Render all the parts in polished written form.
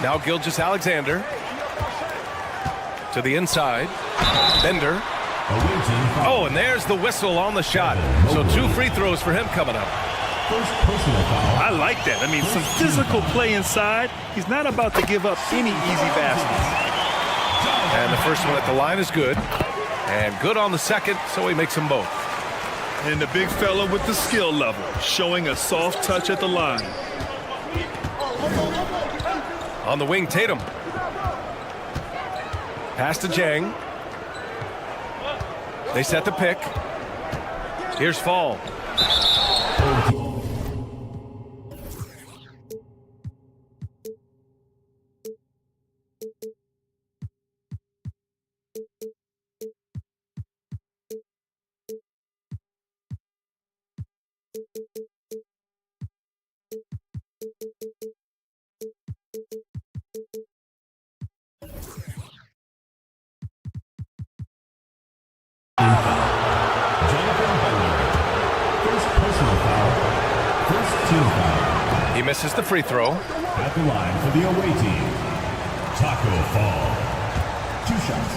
Now Gilgeous-Alexander to the inside. Bender. Oh, and there's the whistle on the shot. So 2 free throws for him coming up. I like that. I mean, some physical play inside. He's not about to give up any easy baskets. And the first one at the line is good. And good on the second, so he makes them both. And the big fella with the skill level, showing a soft touch at the line. On the wing, Tatum. Pass to Jang. They set the pick. Here's Fall. He misses the free throw. At the line for the away team, Taco Fall. 2 shots.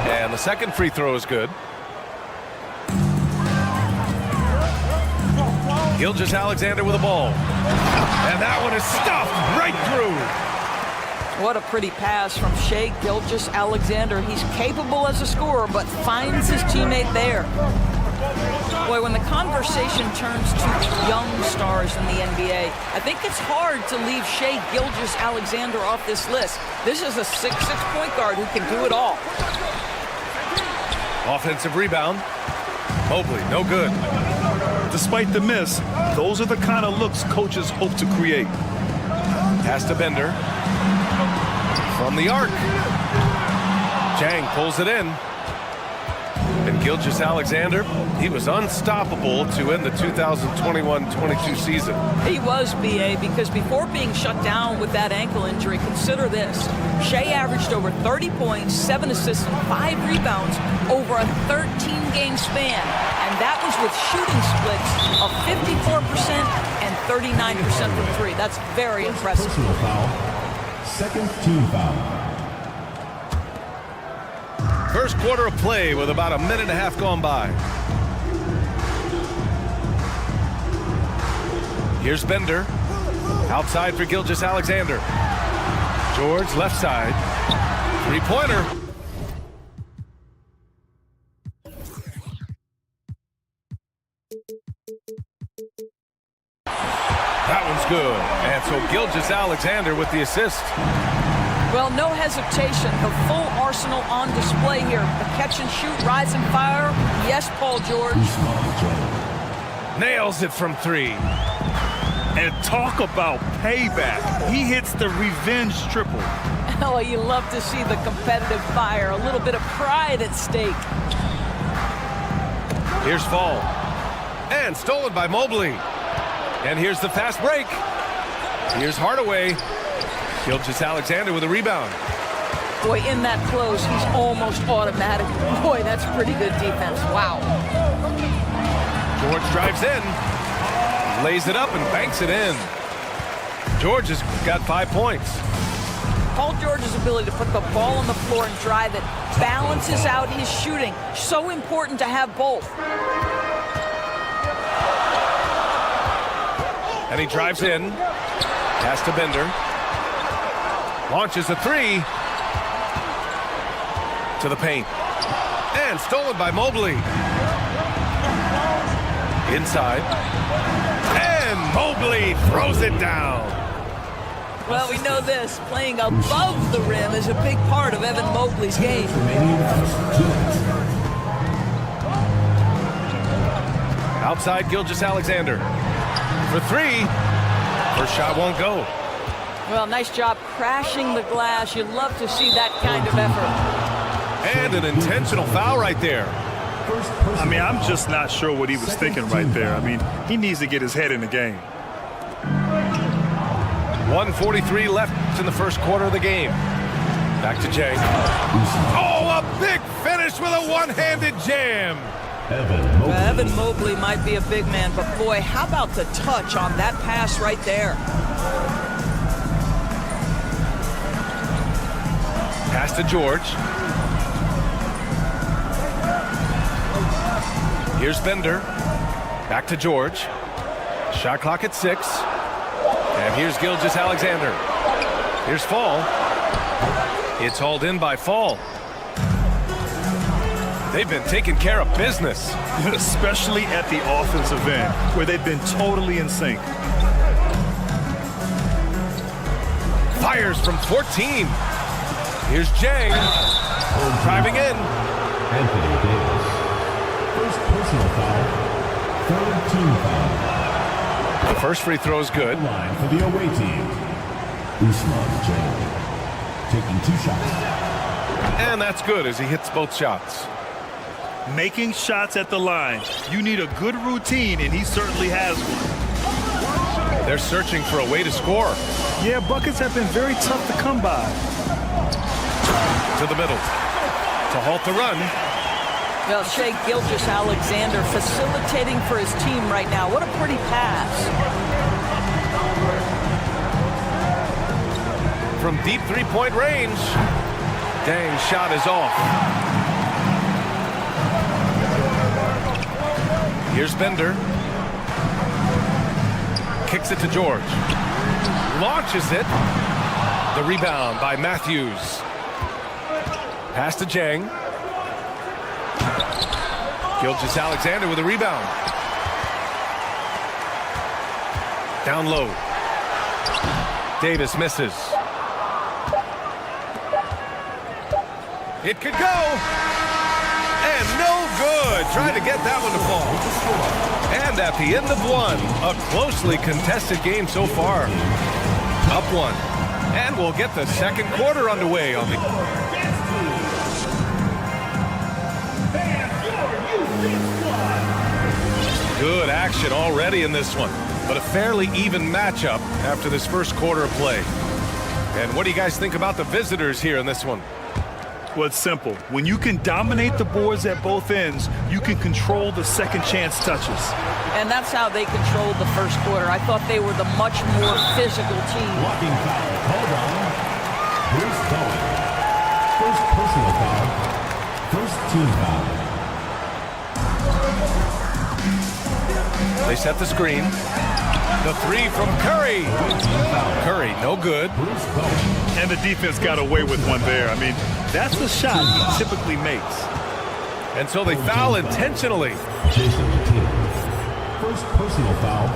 And the second free throw is good. Gilgeous-Alexander with the ball. And that one is stuffed right through. What a pretty pass from Shai Gilgeous-Alexander. He's capable as a scorer, but finds his teammate there. Boy, when the conversation turns to young stars in the NBA, I think it's hard to leave Shai Gilgeous-Alexander off this list. This is a 6'6" point guard who can do it all. Offensive rebound. Mobley, no good. Despite the miss, those are the kind of looks coaches hope to create. Pass to Bender. From the arc. Jang pulls it in. And Gilgeous-Alexander, he was unstoppable to end the 2021-22 season. He was, B.A., because before being shut down with that ankle injury, consider this. Shai averaged over 30 points, 7 assists, and 5 rebounds over a 13-game span. And that was with shooting splits of 54% and 39% from 3. That's very impressive. Personal foul. Second team foul. First quarter of play with about a minute and a half gone by. Here's Bender. Outside for Gilgeous-Alexander. George left side. 3-pointer. That one's good. And so Gilgeous-Alexander with the assist. Well, no hesitation. The full arsenal on display here. The catch and shoot, rise and fire. Yes, Paul George. Nails it from 3. And talk about payback. He hits the revenge triple. Oh, you love to see the competitive fire. A little bit of pride at stake. Here's Fall. And stolen by Mobley. And here's the fast break. Here's Hardaway. Gilgeous-Alexander with a rebound. Boy, in that close, he's almost automatic. Boy, that's pretty good defense. Wow. George drives in. Lays it up and banks it in. George has got 5 points. Paul George's ability to put the ball on the floor and drive it balances out his shooting. So important to have both. And he drives in. Pass to Bender. Launches a 3. To the paint. And stolen by Mobley. Inside. And Mobley throws it down. Well, we know this. Playing above the rim is a big part of Evan Mobley's game. Outside Gilgeous-Alexander. For 3. First shot won't go. Well, nice job crashing the glass. You love to see that kind of effort. And an intentional foul right there. I mean, I'm just not sure what he was thinking right there. I mean, he needs to get his head in the game. 1:43 left in the first quarter of the game. Back to Jay. Oh, a big finish with a one-handed jam. Evan Mobley might be a big man, but boy, how about the touch on that pass right there? Pass to George. Here's Bender. Back to George. Shot clock at 6. And here's Gilgeous-Alexander. Here's Fall. It's hauled in by Fall. They've been taking care of business. Especially at the offensive end, where they've been totally in sync. Fires from 14. Here's Jang. Driving in. Anthony Davis. First personal foul. Third team foul. The first free throw is good. Line for the away team. Usman Jang. Taking 2 shots. And that's good as he hits both shots. Making shots at the line. You need a good routine, and he certainly has one. They're searching for a way to score. Yeah, buckets have been very tough to come by. To the middle. To halt the run. Well, Shea Gilgeous-Alexander facilitating for his team right now. What a pretty pass. From deep three-point range. Dang, shot is off. Here's Bender. Kicks it to George. Launches it. The rebound by Matthews. Pass to Jang. Gilgeous-Alexander with a rebound. Down low. Davis misses. It could go. And no good. Trying to get that one to fall. And at the end of one, a closely contested game so far. Up 1. And we'll get the second quarter underway on the... Good action already in this one. But a fairly even matchup after this first quarter of play. And what do you guys think about the visitors here in this one? Well, it's simple. When you can dominate the boards at both ends, you can control the second chance touches. And that's how they controlled the first quarter. I thought they were the much more physical team. Blocking foul. Hold on. Bruce Bowen. First personal foul. First team foul. They set the screen. The 3 from Curry. Curry, no good. Bruce Bowen. And the defense got away with one there. I mean, that's the shot he typically makes. And so they foul intentionally. Jason Tatum. First personal foul.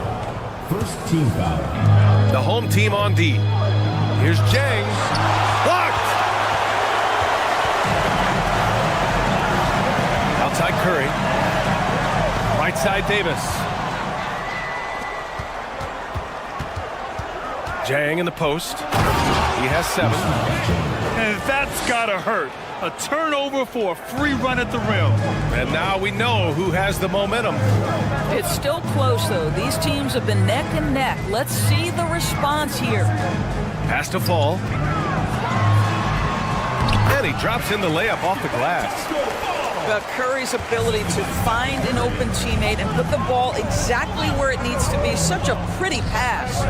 First team foul. The home team on D. Here's Jang. Blocked! Outside Curry. Right side Davis. Jang in the post. He has 7. And that's gotta hurt. A turnover for a free run at the rim. And now we know who has the momentum. It's still close, though. These teams have been neck and neck. Let's see the response here. Pass to Fall. And he drops in the layup off the glass. Curry's ability to find an open teammate and put the ball exactly where it needs to be. Such a pretty pass.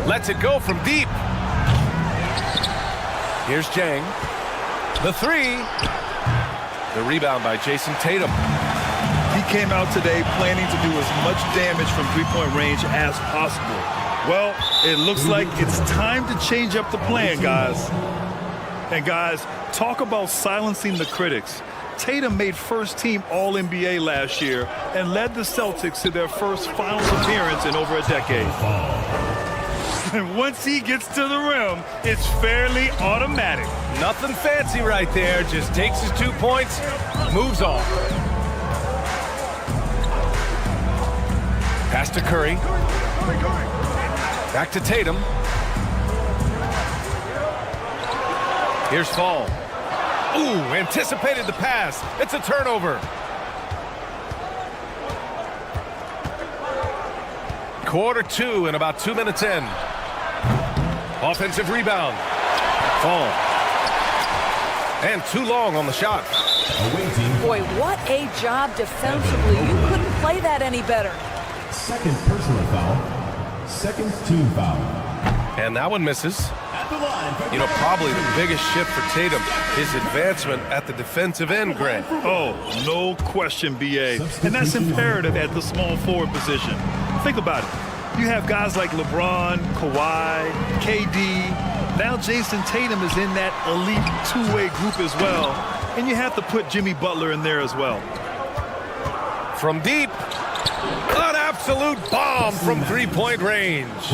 Lets it go from deep. Here's Jang. The 3. The rebound by Jason Tatum. He came out today planning to do as much damage from three-point range as possible. Well, it looks like it's time to change up the plan, guys. And guys, talk about silencing the critics. Tatum made first-team All-NBA last year and led the Celtics to their first finals appearance in over a decade. And once he gets to the rim, it's fairly automatic. Nothing fancy right there. Just takes his 2 points, moves on. Pass to Curry. Back to Tatum. Here's Fall. Ooh, anticipated the pass. It's a turnover. Quarter 2 and about 2 minutes in. Offensive rebound. Fall. And too long on the shot. Boy, what a job defensively. You couldn't play that any better. Second personal foul. Second team foul. And that one misses. You know, probably the biggest shift for Tatum, his advancement at the defensive end, Grant. Oh, no question, B.A. And that's imperative at the small forward position. Think about it. You have guys like LeBron, Kawhi, KD. Now Jason Tatum is in that elite two-way group as well. And you have to put Jimmy Butler in there as well. From deep, an absolute bomb from three-point range.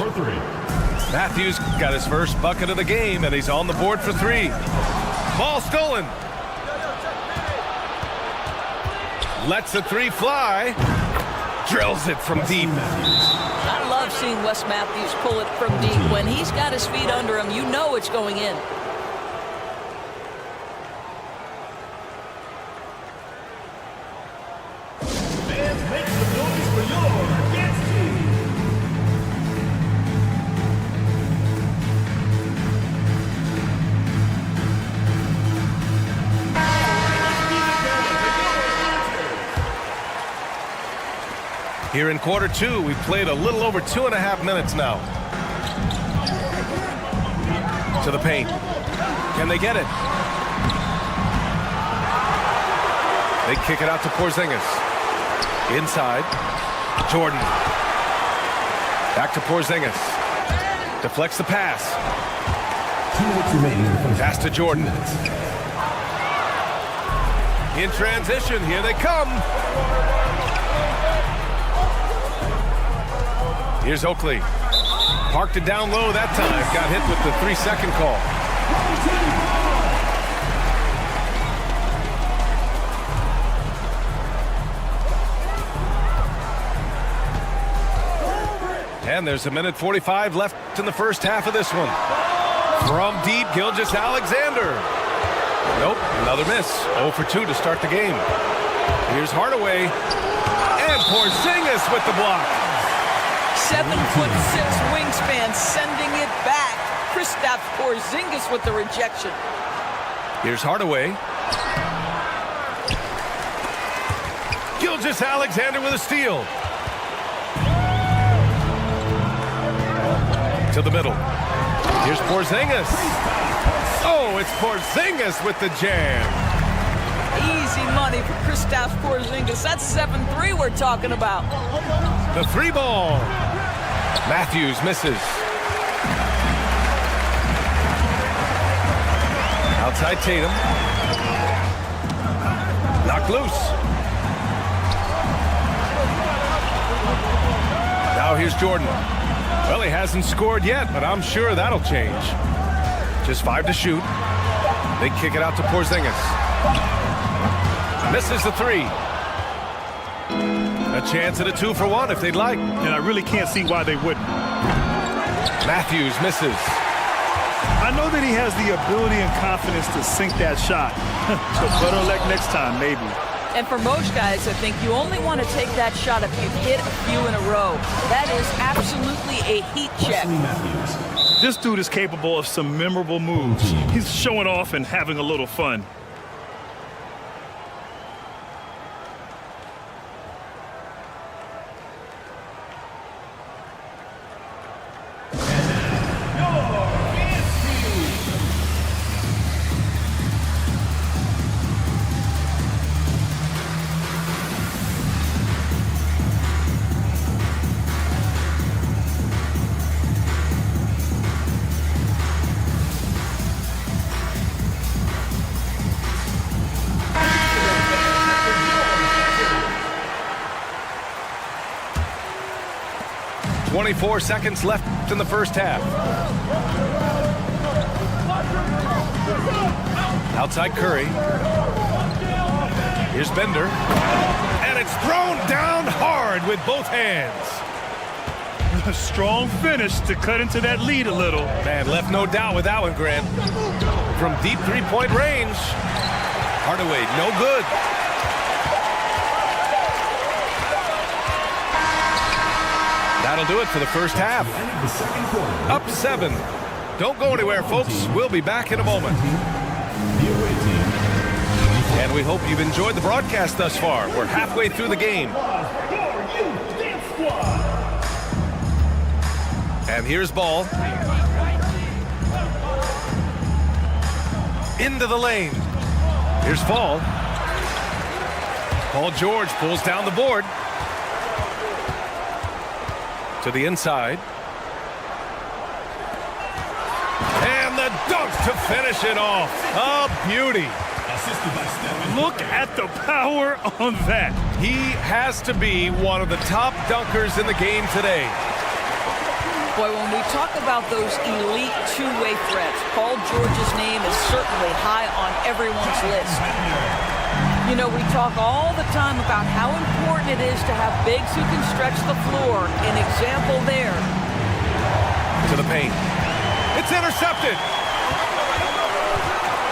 Matthews got his first bucket of the game, and he's on the board for three. Ball stolen. Lets the three fly. Drills it from deep. I love seeing Wes Matthews pull it from deep. When he's got his feet under him, you know it's going in. Here in quarter two, we've played a little over 2.5 minutes now. To the paint. Can they get it? They kick it out to Porzingis. Inside. Jordan. Back to Porzingis. Deflects the pass. 2 minutes remaining in the first. Pass to Jordan. In transition, here they come. Here's Oakley. Parked it down low that time. Got hit with the 3-second call. And there's 1:45 left in the first half of this one. From deep, Gilgeous-Alexander. Nope, another miss. 0 for 2 to start the game. Here's Hardaway. And Porzingis with the block. 7'6" wingspan, sending it back. Kristaps Porzingis with the rejection. Here's Hardaway. Gilgeous-Alexander with a steal. To the middle. Here's Porzingis. Oh, it's Porzingis with the jam. Easy money for Kristaps Porzingis. That's 7-3 we're talking about. The three ball. Matthews misses. Outside Tatum. Knocked loose. Now here's Jordan. Well, he hasn't scored yet, but I'm sure that'll change. Just 5 to shoot. They kick it out to Porzingis. Misses the three. A chance at a 2-for-1 if they'd like. And I really can't see why they wouldn't. Matthews misses. I know that he has the ability and confidence to sink that shot. But better luck next time, maybe. And for most guys, I think you only want to take that shot if you've hit a few in a row. That is absolutely a heat check. This dude is capable of some memorable moves. He's showing off and having a little fun. .4 seconds left in the first half. Outside Curry. Here's Bender. And it's thrown down hard with both hands. A strong finish to cut into that lead a little. Man, left no doubt with that one, Grant. From deep three-point range. Hardaway, no good. That'll do it for the first half. Up 7. Don't go anywhere, folks. We'll be back in a moment. And we hope you've enjoyed the broadcast thus far. We're halfway through the game. And here's Ball. into the lane. Here's Fall. Paul George pulls down the board. To the inside. And the dunk to finish it off. A beauty. Look at the power on that. He has to be one of the top dunkers in the game today. Boy, when we talk about those elite two-way threats, Paul George's name is certainly high on everyone's list. You know, we talk all the time about how important it is to have bigs who can stretch the floor. An example there. To the paint. It's intercepted.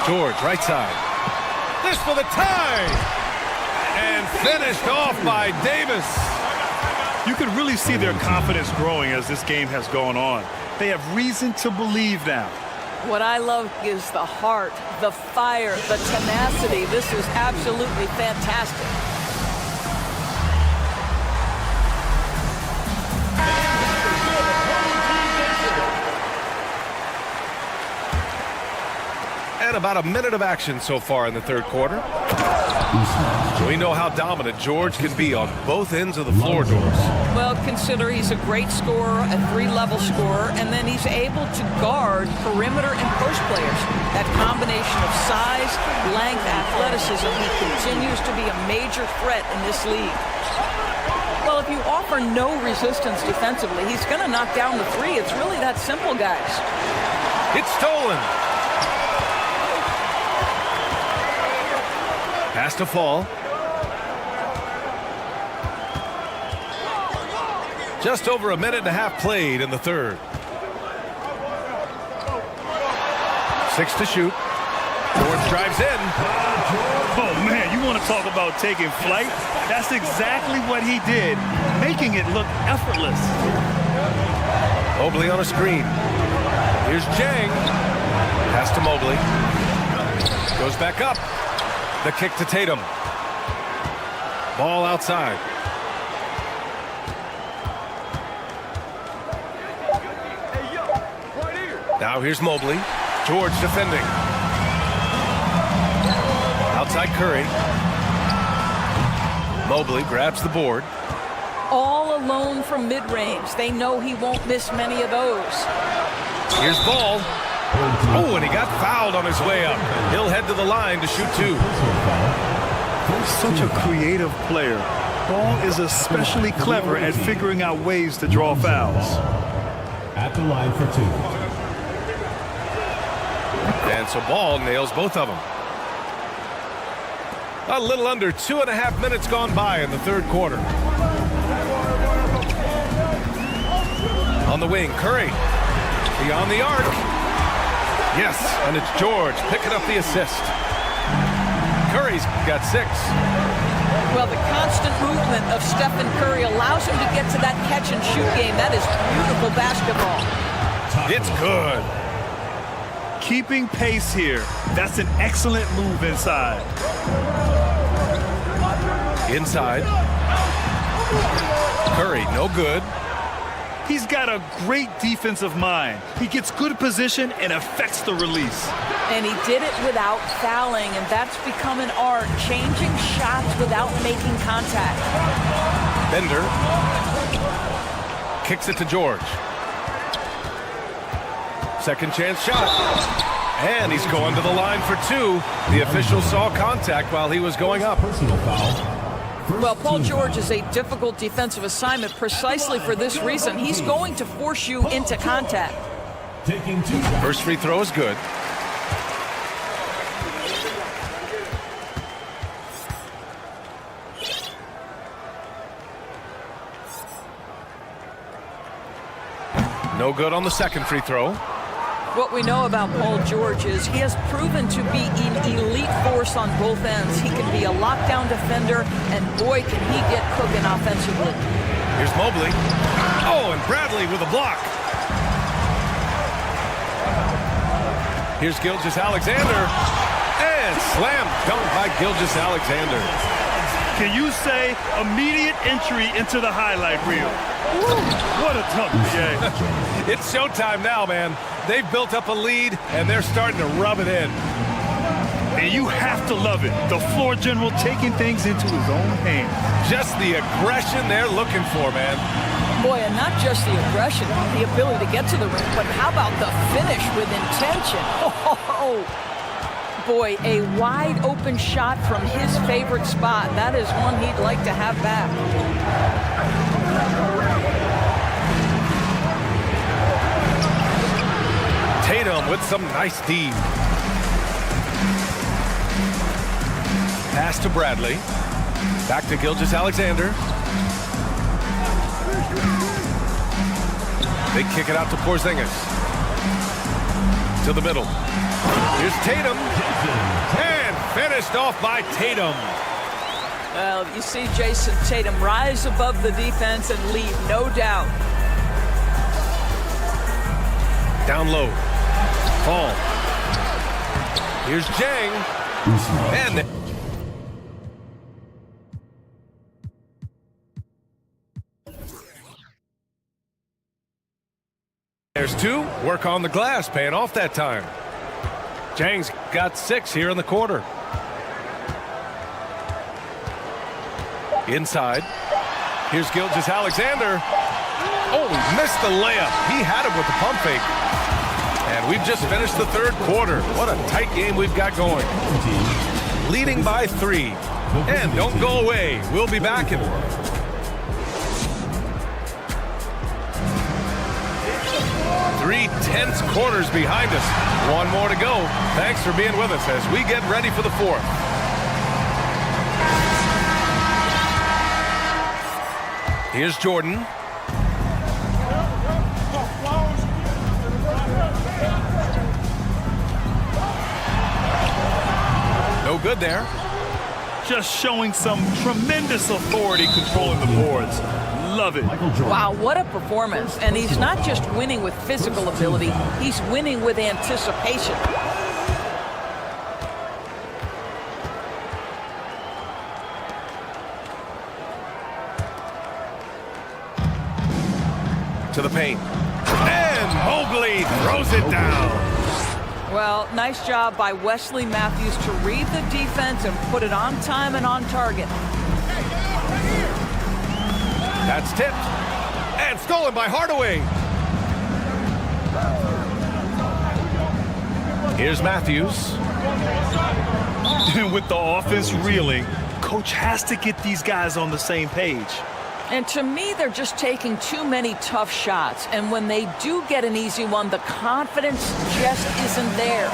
George, right side. This for the tie. And finished off by Davis. You can really see their confidence growing as this game has gone on. They have reason to believe now. What I love is the heart, the fire, the tenacity. This is absolutely fantastic. And about a minute of action so far in the third quarter. We know how dominant George can be on both ends of the floor, Doris. Well, consider he's a great scorer, a three-level scorer, and then he's able to guard perimeter and post players. That combination of size, length, athleticism, he continues to be a major threat in this league. Well, if you offer no resistance defensively, he's going to knock down the three. It's really that simple, guys. It's stolen. Pass to Fall. Just over a minute and a half played in the third. 6 to shoot. George drives in. Oh, man, you want to talk about taking flight? That's exactly what he did, making it look effortless. Mobley on a screen. Here's Jang. Pass to Mobley. Goes back up. The kick to Tatum. Ball outside. Now here's Mobley. George defending. Outside Curry. Mobley grabs the board. All alone from mid-range. They know he won't miss many of those. Here's Ball. Oh, and he got fouled on his way up. He'll head to the line to shoot 2. Such a creative player. Ball is especially clever at figuring out ways to draw fouls. At the line for 2. And so Ball nails both of them. A little under 2.5 minutes gone by in the third quarter. On the wing, Curry. Beyond the arc. Yes, and it's George picking up the assist. Curry's got 6. Well, the constant movement of Stephen Curry allows him to get to that catch-and-shoot game. That is beautiful basketball. It's good. Keeping pace here. That's an excellent move inside. Inside. Curry, no good. He's got a great defensive mind. He gets good position and affects the release. And he did it without fouling, and that's become an art, changing shots without making contact. Bender kicks it to George. Second chance shot. And he's going to the line for 2. The official saw contact while he was going up. Personal foul. Well, Paul George is a difficult defensive assignment precisely for this reason. He's going to force you into contact. Taking 2. First free throw is good. No good on the second free throw. What we know about Paul George is he has proven to be an elite force on both ends. He can be a lockdown defender, and boy, can he get cooking offensively. Here's Mobley. Oh, and Bradley with a block. Here's Gilgeous-Alexander. And slam dunk by Gilgeous-Alexander. Can you say immediate entry into the highlight reel? Woo, what a dunk, BA. It's showtime now, man. They've built up a lead, and they're starting to rub it in. And you have to love it. The floor general taking things into his own hands. Just the aggression they're looking for, man. Boy, and not just the aggression, the ability to get to the rim, but how about the finish with intention? Oh, boy, a wide open shot from his favorite spot. That is one he'd like to have back. Tatum with some nice D. Pass to Bradley. Back to Gilgeous-Alexander. They kick it out to Porzingis. To the middle. Here's Tatum. And finished off by Tatum. Well, you see Jason Tatum rise above the defense and lead, no doubt. Down low. Fall. Here's Jang. And there's two. Work on the glass, paying off that time. Jang's got 6 here in the quarter. Inside. Here's Gilgeous-Alexander. Oh, he missed the layup. He had him with the pump fake. And we've just finished the third quarter. What a tight game we've got going. Leading by 3. And don't go away. We'll be back in 3 tense quarters behind us. One more to go. Thanks for being with us as we get ready for the fourth. Here's Jordan. No good there. Just showing some tremendous authority controlling the boards. Love it. Wow, what a performance. And he's not just winning with physical ability, he's winning with anticipation. To the paint. And Mobley throws it down. Well, nice job by Wesley Matthews to read the defense and put it on time and on target. That's tipped. And stolen by Hardaway. Here's Matthews. With the offense reeling, coach has to get these guys on the same page. And to me, they're just taking too many tough shots. And when they do get an easy one, the confidence just isn't there.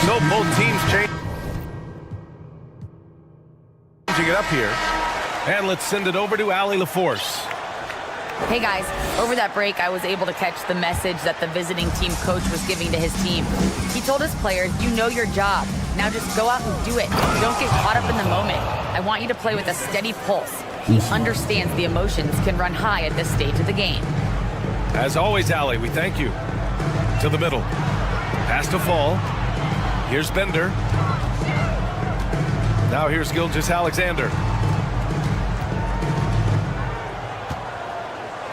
So both teams changing it up here. And let's send it over to Allie LaForce. Hey guys, over that break I was able to catch the message that the visiting team coach was giving to his team. He told his players, you know your job. Now just go out and do it. Don't get caught up in the moment. I want you to play with a steady pulse. He understands the emotions can run high at this stage of the game. As always, Allie, we thank you. To the middle. Pass to Fall. Here's Bender. Now here's Gilgeous-Alexander.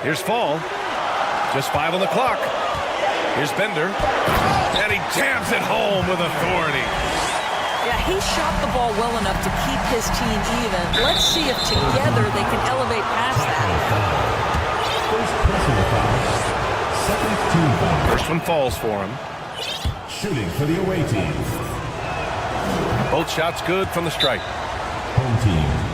Here's Fall. Just 5 on the clock. Here's Bender. And he jams it home with authority. Yeah, he shot the ball well enough to keep his team even. Let's see if together they can elevate past that. First one falls for him. Shooting for the away team. Both shots good from the stripe. Home team.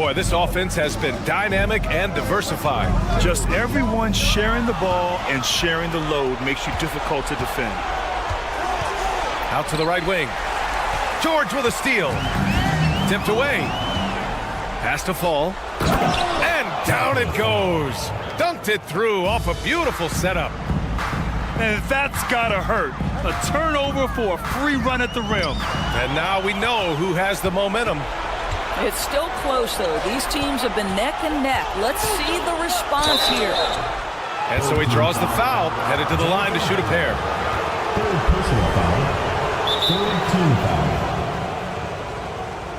Boy, this offense has been dynamic and diversified. Just everyone sharing the ball and sharing the load makes you difficult to defend. Out to the right wing. George with a steal. Tipped away. Pass to Fall. And down it goes. Dunked it through off a beautiful setup. And that's gotta hurt. A turnover for a free run at the rim. And now we know who has the momentum. It's still close, though. These teams have been neck and neck. Let's see the response here. And so he draws the foul, headed to the line to shoot a pair. Third personal foul. Third team foul.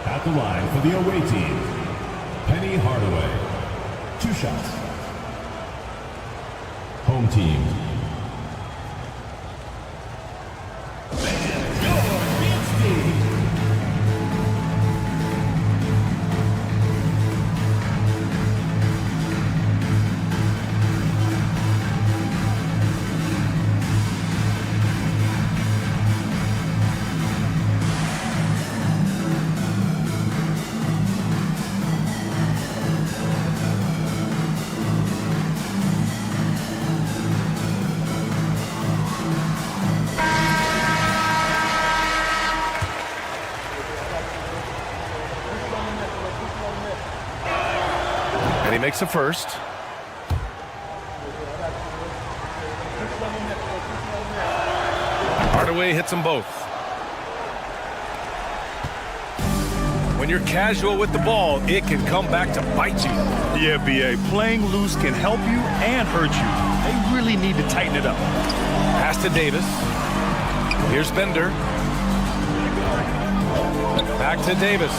At the line for the away team, Penny Hardaway. 2 shots. Home team. And he makes a first. Hardaway hits them both. When you're casual with the ball, it can come back to bite you. Yeah, B.A. Playing loose can help you and hurt you. They really need to tighten it up. Pass to Davis. Here's Bender. Back to Davis.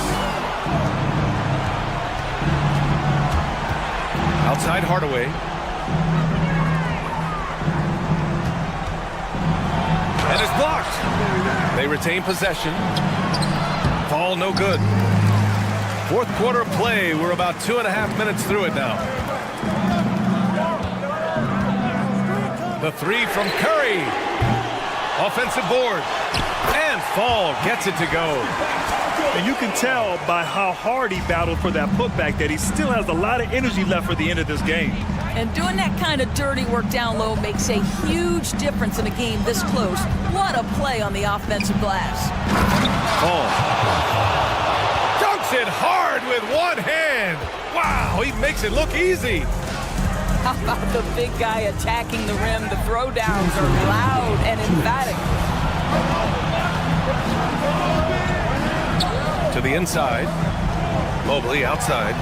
Outside Hardaway. And it's blocked. They retain possession. Ball no good. Fourth quarter play. We're about 2.5 minutes through it now. The three from Curry. Offensive board. And Fall gets it to go. And you can tell by how hard he battled for that putback that he still has a lot of energy left for the end of this game. And doing that kind of dirty work down low makes a huge difference in a game this close. What a play on the offensive glass. Fall. Dunks it hard with one hand. Wow, he makes it look easy. How about the big guy attacking the rim? The throwdowns are loud and emphatic. To the inside. Mobley outside.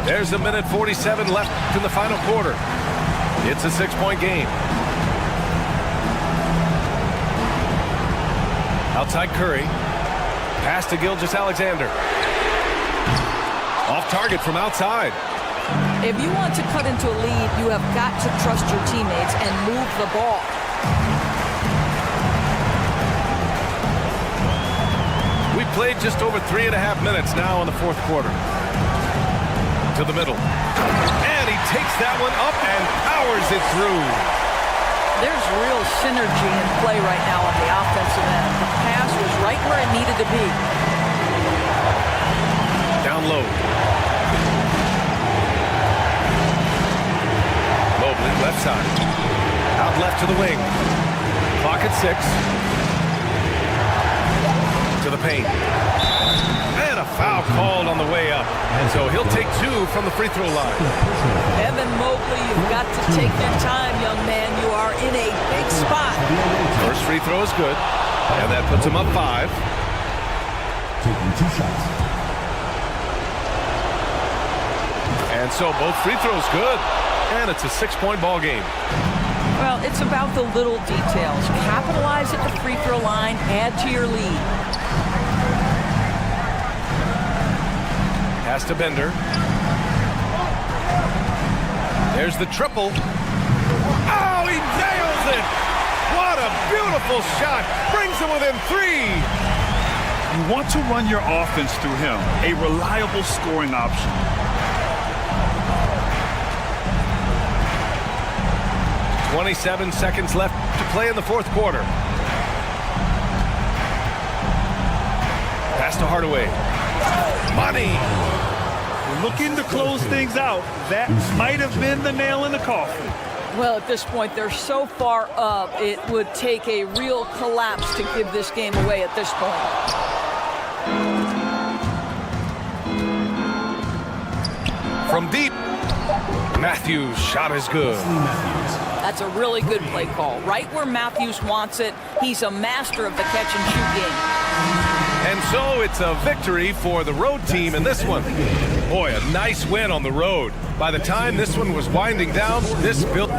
There's a minute 47 left in the final quarter. It's a 6-point game. Outside Curry. Pass to Gilgeous-Alexander. Off target from outside. If you want to cut into a lead, you have got to trust your teammates and move the ball. We played just over 3.5 minutes now in the fourth quarter. To the middle. And he takes that one up and powers it through. There's real synergy in play right now on the offensive end. The pass was right where it needed to be. Down low. Mobley, left side. Out left to the wing. Clock at 6. To the paint. And a foul called on the way up. And so he'll take 2 from the free throw line. Evan Mobley, you've got to take your time, young man. You are in a big spot. First free throw is good. And that puts him up 5. Taking 2 shots. And so both free throws good. And it's a 6-point ball game. Well, it's about the little details. Capitalize at the free throw line, add to your lead. Pass to Bender. There's the triple. Oh, he nails it! What a beautiful shot. Brings him within 3. You want to run your offense through him, a reliable scoring option. .27 seconds left to play in the fourth quarter. Pass to Hardaway. Money. Looking to close things out. That might have been the nail in the coffin. Well, at this point, they're so far up, it would take a real collapse to give this game away at this point. From deep. Matthews' shot is good. That's a really good play call. Right where Matthews wants it. He's a master of the catch-and-shoot game. And so it's a victory for the road team in this one. Boy, a nice win on the road. By the time this one was winding down, this built...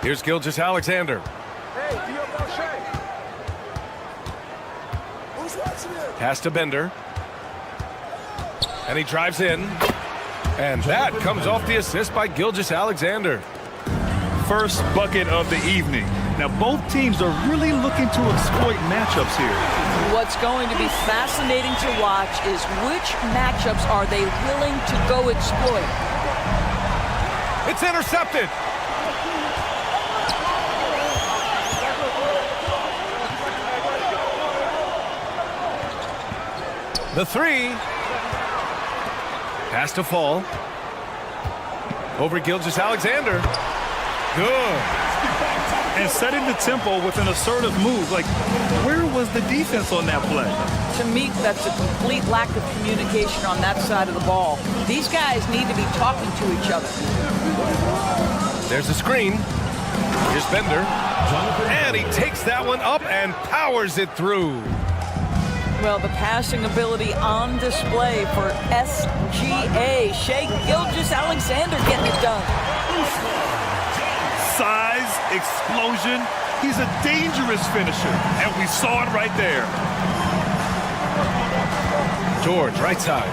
Here's Gilgeous Alexander. Pass to Bender. And he drives in. And that comes off the assist by Gilgeous Alexander. First bucket of the evening. Now, both teams are really looking to exploit matchups here. What's going to be fascinating to watch is which matchups are they willing to go exploit. It's intercepted. The three. Pass to Fall. Over Gilgeous Alexander. Good. And setting the tempo with an assertive move. Like, where was the defense on that play? To me, that's a complete lack of communication on that side of the ball. These guys need to be talking to each other. There's a screen. Here's Bender. And he takes that one up and powers it through. Well, the passing ability on display for SGA. Shea Gilgeous Alexander getting it done. Size, explosion. He's a dangerous finisher, and we saw it right there. George, right side.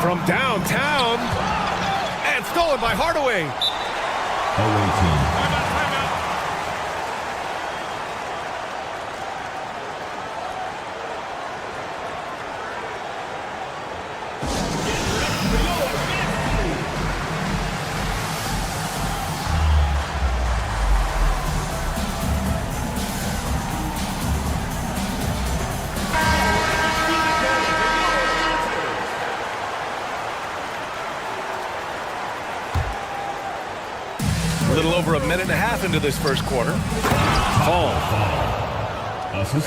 From downtown. And stolen by Hardaway. Away team. A little over a minute and a half into this first quarter. Fall.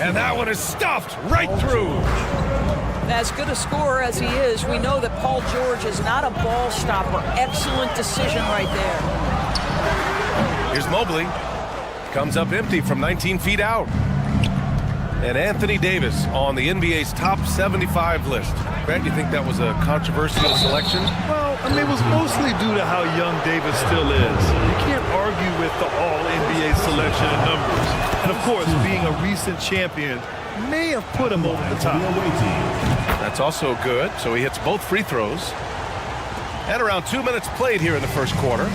And that one is stuffed right through. As good a scorer as he is, we know that Paul George is not a ball stopper. Excellent decision right there. Here's Mobley. Comes up empty from 19 feet out. And Anthony Davis on the NBA's top 75 list. Grant, you think that was a controversial selection? Well, I mean, it was mostly due to how young Davis still is. You can't argue with the all-NBA selection in numbers. And, of course, being a recent champion may have put him over the top. That's also good. So he hits both free throws. And around 2 minutes played here in the first quarter.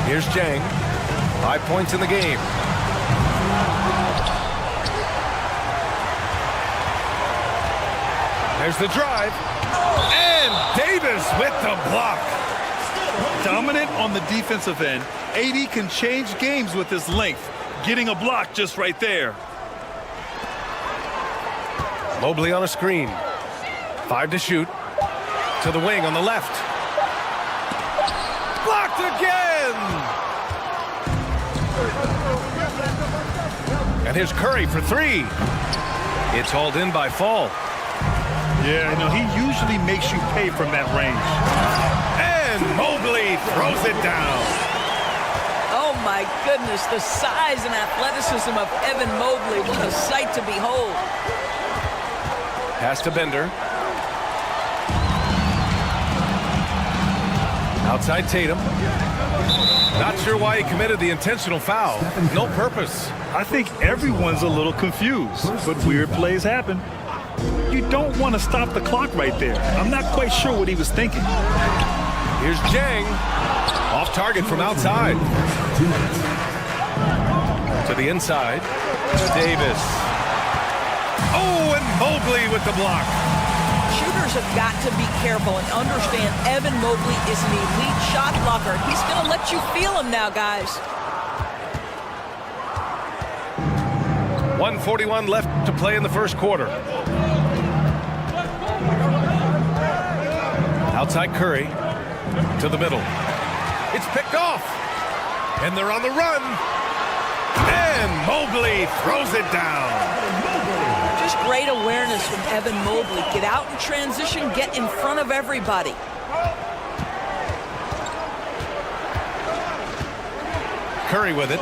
Here's Jang. 5 points in the game. There's the drive. And Davis with the block. Dominant on the defensive end. AD can change games with his length. Getting a block just right there. Mobley on a screen. 5 to shoot. To the wing on the left. Blocked again! And here's Curry for 3. It's hauled in by Fall. Yeah, you know, he usually makes you pay from that range. And Mobley throws it down. Oh my goodness, the size and athleticism of Evan Mobley was a sight to behold. Pass to Bender. Outside Tatum. Not sure why he committed the intentional foul. No purpose. I think everyone's a little confused, but weird plays happen. You don't want to stop the clock right there. I'm not quite sure what he was thinking. Here's Jang. Off target from outside. To the inside. Davis. Oh, and Mobley with the block. Shooters have got to be careful and understand Evan Mobley is an elite shot blocker. He's going to let you feel him now, guys. 1:41 left to play in the first quarter. Outside Curry to the middle. It's picked off. And they're on the run. And Mobley throws it down. Just great awareness from Evan Mobley. Get out in transition, get in front of everybody. Curry with it.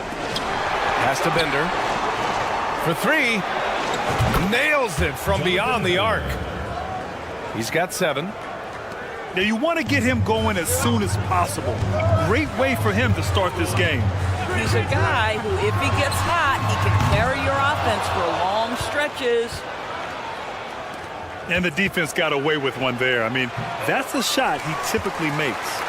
Pass to Bender. For three. Nails it from beyond the arc. He's got 7. Now you want to get him going as soon as possible. Great way for him to start this game. He's a guy who, if he gets hot, he can carry your offense for long stretches. And the defense got away with one there. I mean, that's a shot he typically makes.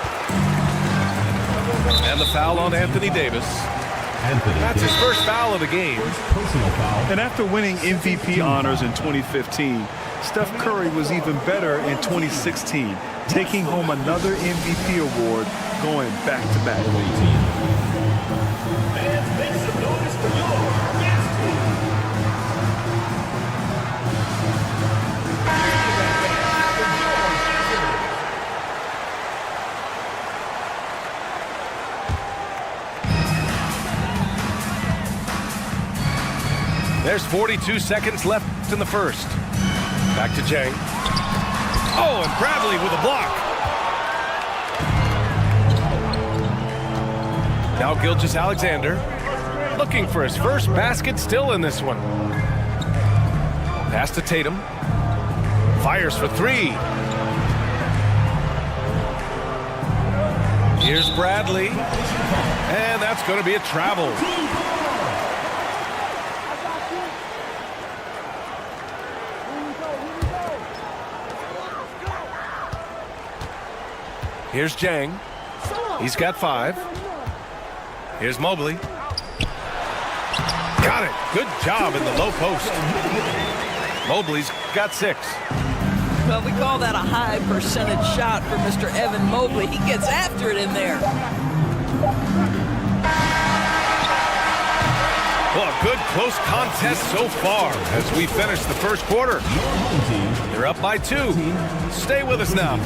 And the foul on Anthony Davis. That's his first foul of the game. Personal foul. And after winning MVP honors in 2015, Steph Curry was even better in 2016, taking home another MVP award, going back-to-back. And make some noise for your dance team. There's 42 seconds left in the first. Back to Jang. Oh, and Bradley with a block. Now Gilgeous-Alexander looking for his first basket, still in this one. Pass to Tatum. Fires for 3. Here's Bradley. And that's going to be a travel. Here's Jang. He's got 5. Here's Mobley. Got it. Good job in the low post. Mobley's got 6. Well, we call that a high percentage shot for Mr. Evan Mobley. He gets after it in there. Well, a good close contest so far as we finish the first quarter. They're up by 2. Stay with us now.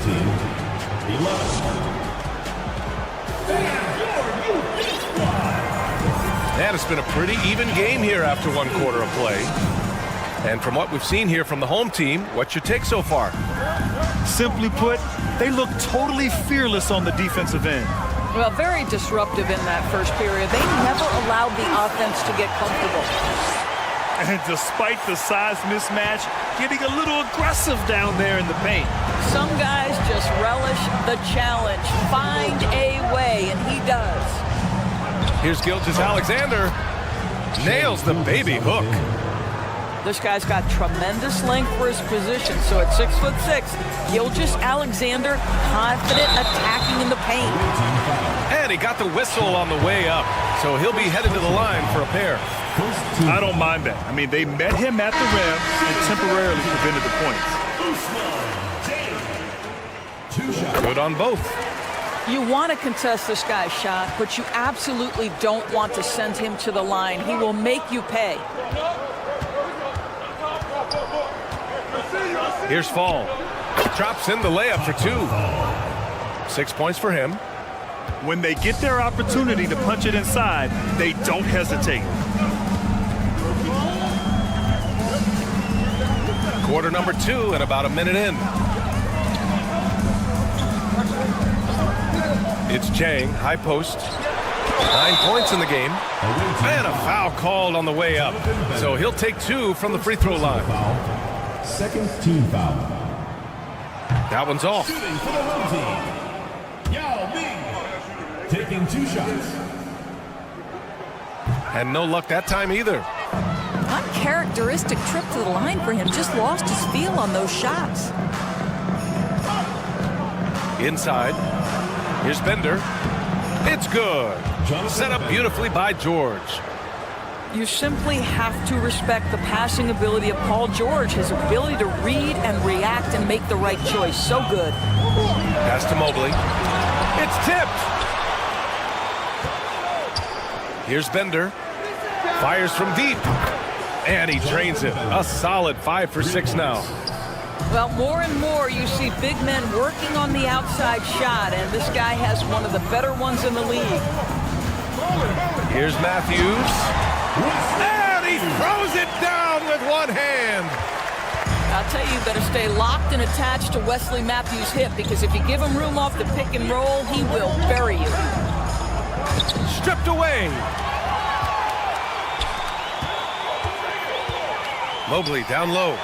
And it's been a pretty even game here after 1 quarter of play. And from what we've seen here from the home team, what's your take so far? Simply put, they look totally fearless on the defensive end. Well, very disruptive in that first period. They never allowed the offense to get comfortable. And despite the size mismatch, getting a little aggressive down there in the paint. Some guys just relish the challenge. Find a way, and he does. Here's Gilgeous-Alexander. Nails the baby hook. This guy's got tremendous length for his position. So at 6'6", Gilgeous-Alexander confident attacking in the paint. And he got the whistle on the way up. So he'll be headed to the line for a pair. I don't mind that. I mean, they met him at the rim and temporarily prevented the points. Good on both. You want to contest this guy's shot, but you absolutely don't want to send him to the line. He will make you pay. Here's Fall. Drops in the layup for 2. 6 points for him. When they get their opportunity to punch it inside, they don't hesitate. Quarter number 2 and about a minute in. It's Jang, high post. 9 points in the game. And a foul called on the way up. So he'll take 2 from the free throw line. Second team foul. That one's off. Shooting for the home team. Yao Ming taking 2 shots. And no luck that time either. Uncharacteristic trip to the line for him. Just lost his feel on those shots. Inside. Here's Bender. It's good. Set up beautifully by George. You simply have to respect the passing ability of Paul George, his ability to read and react and make the right choice. So good. Pass to Mobley. It's tipped. Here's Bender. Fires from deep. And he drains it. A solid 5 for 6 now. Well, more and more you see big men working on the outside shot, and this guy has one of the better ones in the league. Here's Matthews. And he throws it down with one hand. I'll tell you, better stay locked and attached to Wesley Matthews' hip, because if you give him room off the pick and roll, he will bury you. Stripped away. Mobley down low.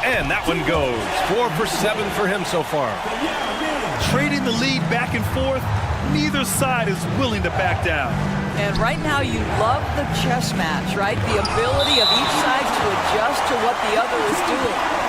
And that one goes. 4 for 7 for him so far. Trading the lead back and forth, neither side is willing to back down. And right now you love the chess match, right? The ability of each side to adjust to what the other is doing.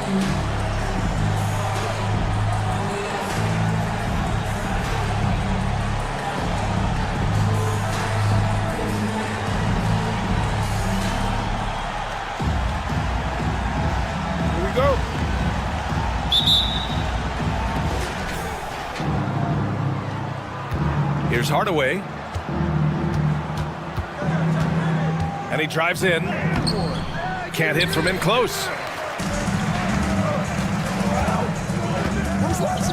Here we go. Here's Hardaway. And he drives in. Can't hit from in close.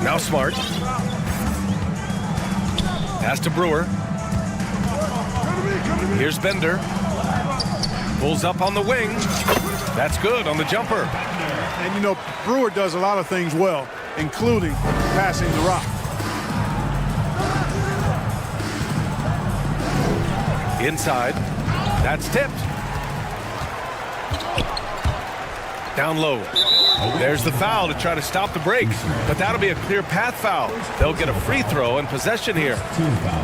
Now Smart. Pass to Brewer. Here's Bender. Pulls up on the wing. That's good on the jumper. And you know, Brewer does a lot of things well, including passing the rock. Inside. That's tipped. Down low. There's the foul to try to stop the break. But that'll be a clear path foul. They'll get a free throw and possession here. Team foul.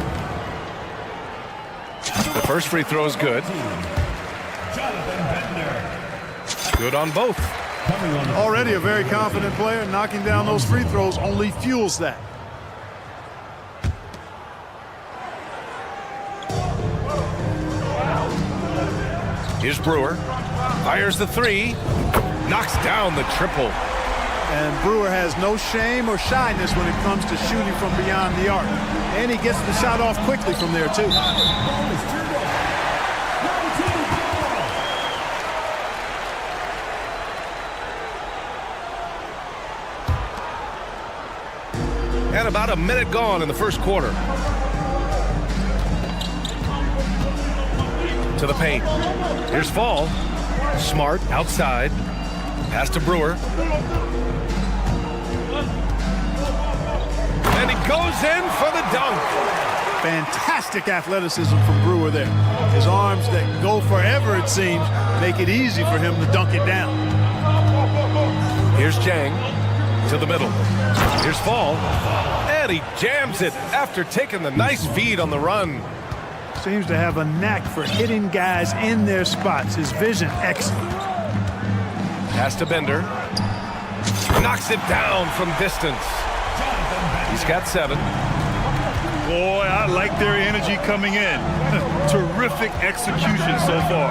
The first free throw is good. Jonathan Bender. Good on both. Coming on the Already a very confident player. Knocking down those free throws only fuels that. Here's Brewer. Fires the three. Knocks down the triple. And Brewer has no shame or shyness when it comes to shooting from beyond the arc. And he gets the shot off quickly from there, too. ball is turned over. Double team foul. And about a minute gone in the first quarter. To the paint. Here's Fall. Smart outside. Pass to Brewer. And he goes in for the dunk. Fantastic athleticism from Brewer there. His arms that go forever, it seems, make it easy for him to dunk it down. Here's Jang to the middle. Here's Fall. And he jams it after taking the nice feed on the run. Seems to have a knack for hitting guys in their spots. His vision, excellent. Pass to Bender. Knocks it down from distance. He's got 7. Boy, I like their energy coming in. Terrific execution so far.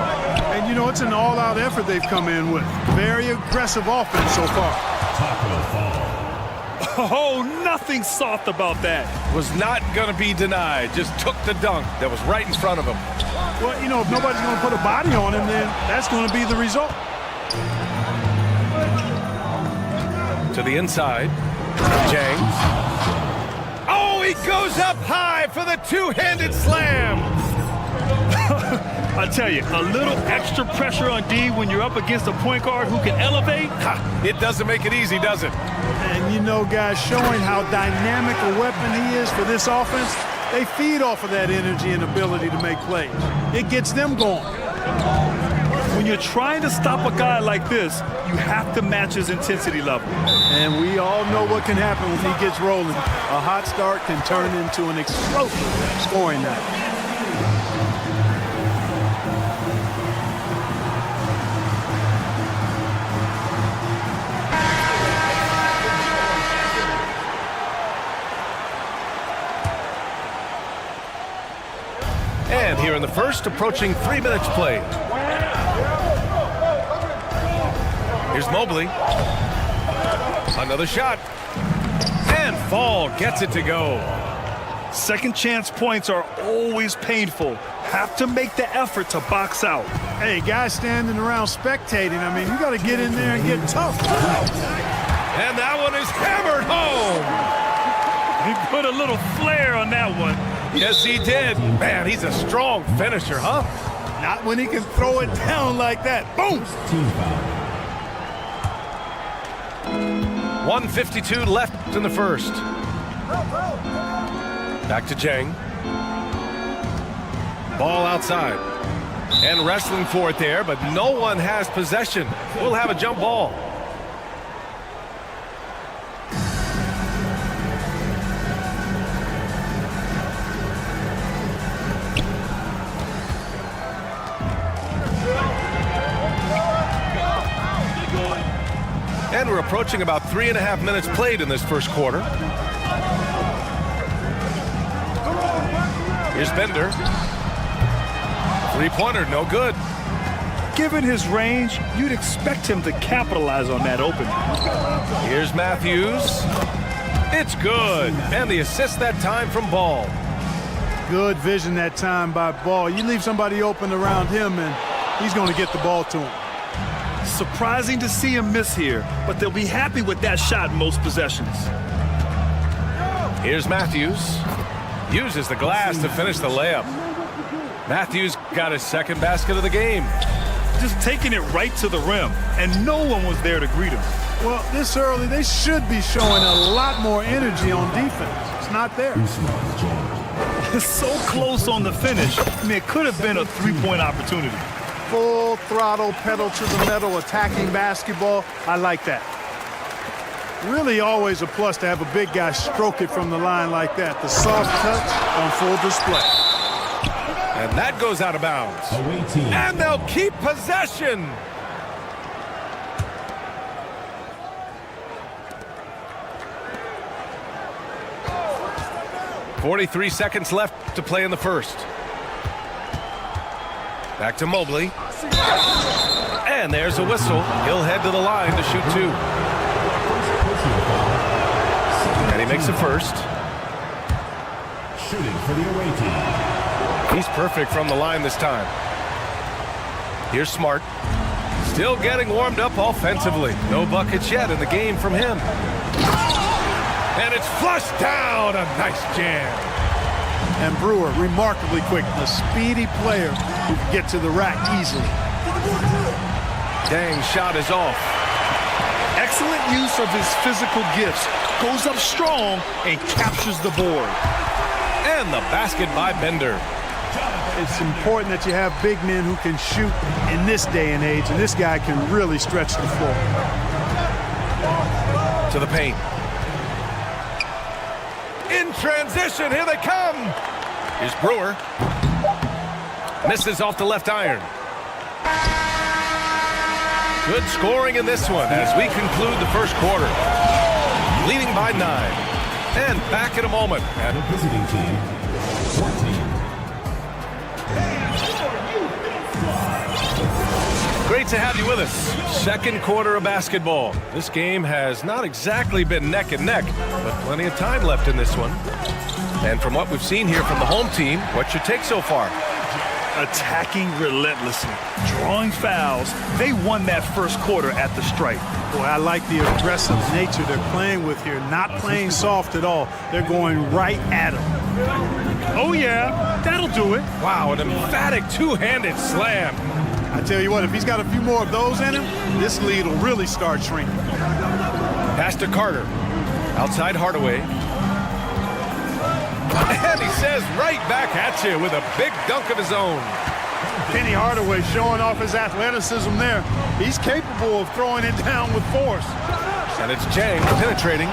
And you know, it's an all-out effort they've come in with. Very aggressive offense so far. Taco Fall. Oh, nothing soft about that. Was not going to be denied. Just took the dunk that was right in front of him. Well, you know, if nobody's going to put a body on him, then that's going to be the result. To the inside. Jang. Oh, he goes up high for the two-handed slam. I tell you, a little extra pressure on D when you're up against a point guard who can elevate. Ha, it doesn't make it easy, does it? And you know, guys, showing how dynamic a weapon he is for this offense, they feed off of that energy and ability to make plays. It gets them going. When you're trying to stop a guy like this, you have to match his intensity level. And we all know what can happen when he gets rolling. A hot start can turn into an explosive scoring night. And here in the first, approaching 3 minutes played. Here's Mobley. Another shot. And Fall gets it to go. Second chance points are always painful. Have to make the effort to box out. Hey, guys standing around spectating, I mean, you got to get in there and get tough. And that one is hammered home. He put a little flair on that one. Yes, he did. Man, he's a strong finisher, huh? Not when he can throw it down like that. Boom! Team foul. 1:52 left in the first. Back to Jang. Ball outside. And wrestling for it there, but no one has possession. We'll have a jump ball. And we're approaching about 3.5 minutes played in this first quarter. Here's Bender. Three-pointer, no good. Given his range, you'd expect him to capitalize on that opening. Here's Matthews. It's good. And the assist that time from Ball. Good vision that time by Ball. You leave somebody open around him, and he's going to get the ball to him. Surprising to see him miss here, but they'll be happy with that shot in most possessions. Here's Matthews. Uses the glass to finish the layup. Matthews got his second basket of the game. Just taking it right to the rim, and no one was there to greet him. Well, this early, they should be showing a lot more energy on defense. It's not there. It's so close on the finish. I mean, it could have been a three-point opportunity. Full throttle, pedal to the metal, attacking basketball. I like that. Really always a plus to have a big guy stroke it from the line like that. The soft touch on full display. And that goes out of bounds. And they'll keep possession. .43 seconds left to play in the first. Back to Mobley. And there's a whistle. He'll head to the line to shoot two. And he makes the first. Shooting for the away team. He's perfect from the line this time. Here's Smart. Still getting warmed up offensively. No buckets yet in the game from him. And it's flushed down. A nice jam. And Brewer, remarkably quick. A speedy player who can get to the rack easily. Dang, shot is off. Excellent use of his physical gifts. Goes up strong and captures the board. And the basket by Bender. It's important that you have big men who can shoot in this day and age, and this guy can really stretch the floor. To the paint. In transition, here they come. Here's Brewer. Misses off the left iron. Good scoring in this one as we conclude the first quarter. Leading by 9. And back in a moment. And the visiting team, 14. Great to have you with us. Second quarter of basketball. This game has not exactly been neck and neck, but plenty of time left in this one. And from what we've seen here from the home team, what's your take so far? Attacking relentlessly, drawing fouls. They won that first quarter at the stripe. Boy, I like the aggressive nature they're playing with here. Not playing soft at all. They're going right at him. Oh, yeah, that'll do it. Wow, an emphatic two-handed slam. I tell you what, if he's got a few more of those in him, this lead will really start shrinking. Pass to Carter. Outside Hardaway. And he says right back at you with a big dunk of his own. Penny Hardaway showing off his athleticism there. He's capable of throwing it down with force. And it's Jang penetrating.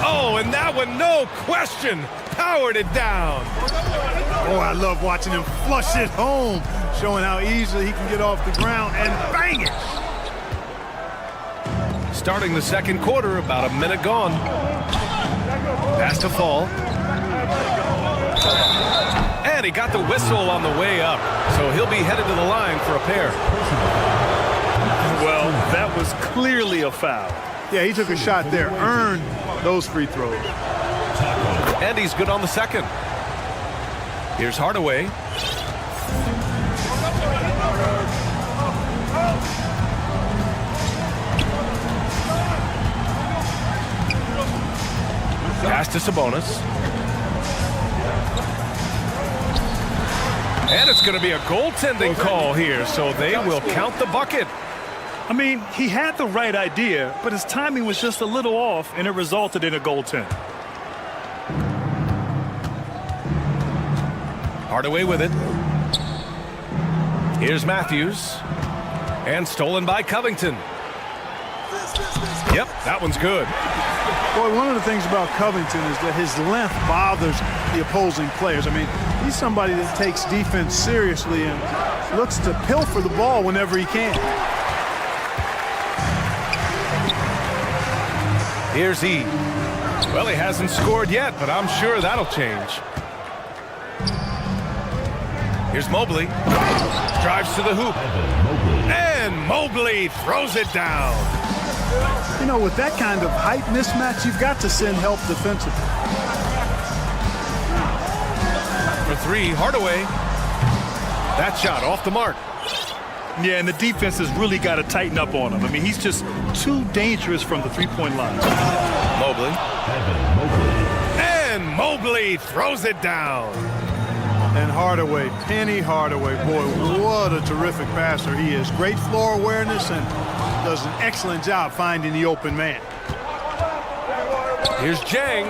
Oh, and that one, no question, powered it down. Oh, I love watching him flush it home, showing how easily he can get off the ground and bang it. Starting the second quarter, about a minute gone. Pass to Fall. And he got the whistle on the way up, so he'll be headed to the line for a pair. Well, that was clearly a foul. Yeah, he took a shot there, earned those free throws. And he's good on the second. Here's Hardaway. Pass to Sabonis. And it's going to be a goaltending call here, so they will count the bucket. I mean, he had the right idea, but his timing was just a little off, and it resulted in a goaltend. Hardaway with it. Here's Matthews. And stolen by Covington. Yep, that one's good. Boy, one of the things about Covington is that his length bothers the opposing players. I mean, he's somebody that takes defense seriously and looks to pilfer the ball whenever he can. Here's E. Well, he hasn't scored yet, but I'm sure that'll change. Here's Mobley. Drives to the hoop. And Mobley throws it down. You know, with that kind of height mismatch, you've got to send help defensively. For three, Hardaway. That shot off the mark. Yeah, and the defense has really got to tighten up on him. I mean, he's just too dangerous from the three-point line. Mobley. And Mobley throws it down. And Hardaway, Penny Hardaway, boy, what a terrific passer he is. Great floor awareness and does an excellent job finding the open man. Here's Jang.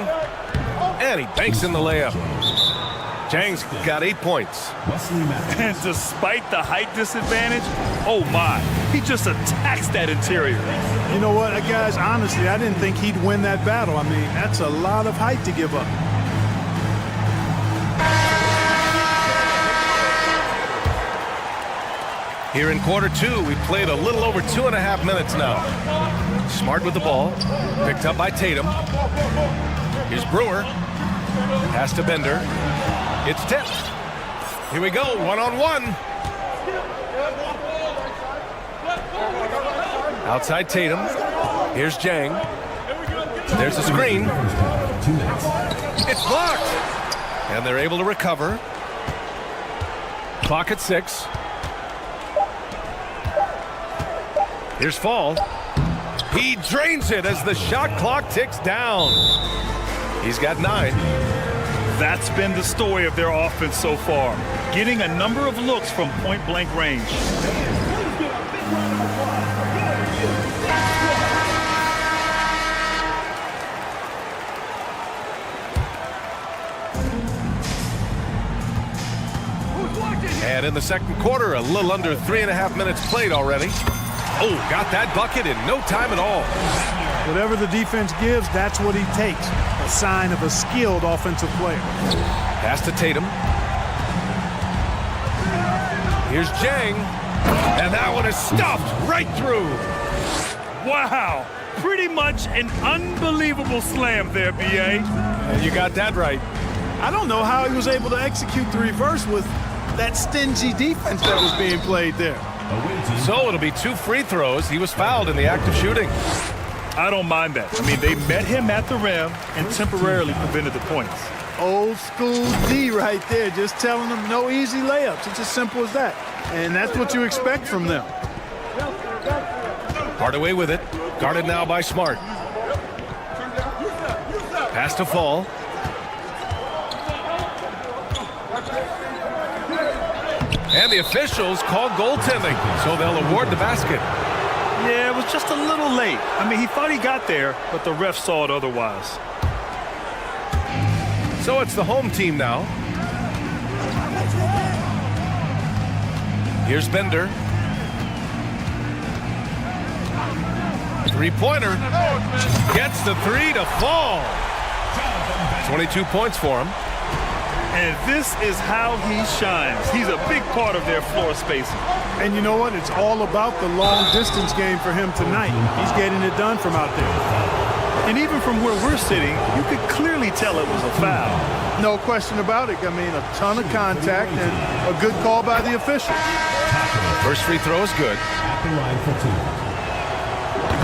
And he banks in the layup. Jang's got 8 points. And despite the height disadvantage, oh my, he just attacks that interior. You know what, guys, honestly, I didn't think he'd win that battle. I mean, that's a lot of height to give up. Here in quarter two, we played a little over 2.5 minutes now. Smart with the ball. Picked up by Tatum. Here's Brewer. Pass to Bender. It's tipped. Here we go, one-on-one. Outside Tatum. Here's Jang. There's a screen. It's blocked. And they're able to recover. Clock at 6. Here's Fall. He drains it as the shot clock ticks down. He's got 9. That's been the story of their offense so far, getting a number of looks from point-blank range. And in the second quarter, a little under 3.5 minutes played already. Oh, got that bucket in no time at all. Whatever the defense gives, that's what he takes. A sign of a skilled offensive player. Pass to Tatum. Here's Jang. And that one is stuffed right through. Wow, pretty much an unbelievable slam there, B.A. And you got that right. I don't know how he was able to execute the reverse with that stingy defense that was being played there. So it'll be 2 free throws. He was fouled in the act of shooting. I don't mind that. I mean, they met him at the rim and temporarily prevented the points. Old school D right there, just telling them no easy layups. It's as simple as that. And that's what you expect from them. Hardaway with it. Guarded now by Smart. Pass to Fall. And the officials call goaltending, so they'll award the basket. Yeah, it was just a little late. I mean, he thought he got there, but the ref saw it otherwise. So it's the home team now. Here's Bender. Three-pointer. Gets the 3 to fall. 22 points for him. And this is how he shines. He's a big part of their floor spacing. And you know what? It's all about the long distance game for him tonight. He's getting it done from out there. And even from where we're sitting, you could clearly tell it was a foul. No question about it. I mean, a ton of contact and a good call by the official. First free throw is good.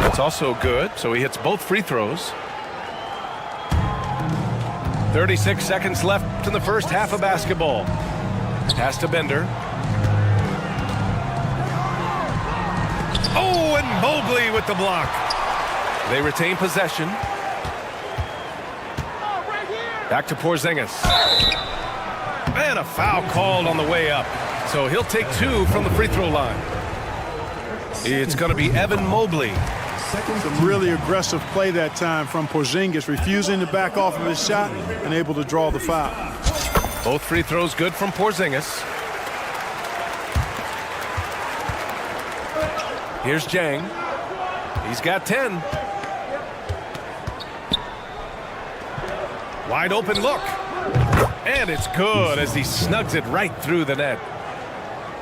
It's also good, so he hits both free throws. 36 seconds left in the first half of basketball. Pass to Bender. Oh, and Mobley with the block. They retain possession. Back to Porzingis. And a foul called on the way up. So he'll take 2 from the free throw line. It's going to be Evan Mobley. Some really aggressive play that time from Porzingis, refusing to back off of his shot and able to draw the foul. Both free throws good from Porzingis. Here's Jang. He's got 10. Wide open look. And it's good as he snugs it right through the net.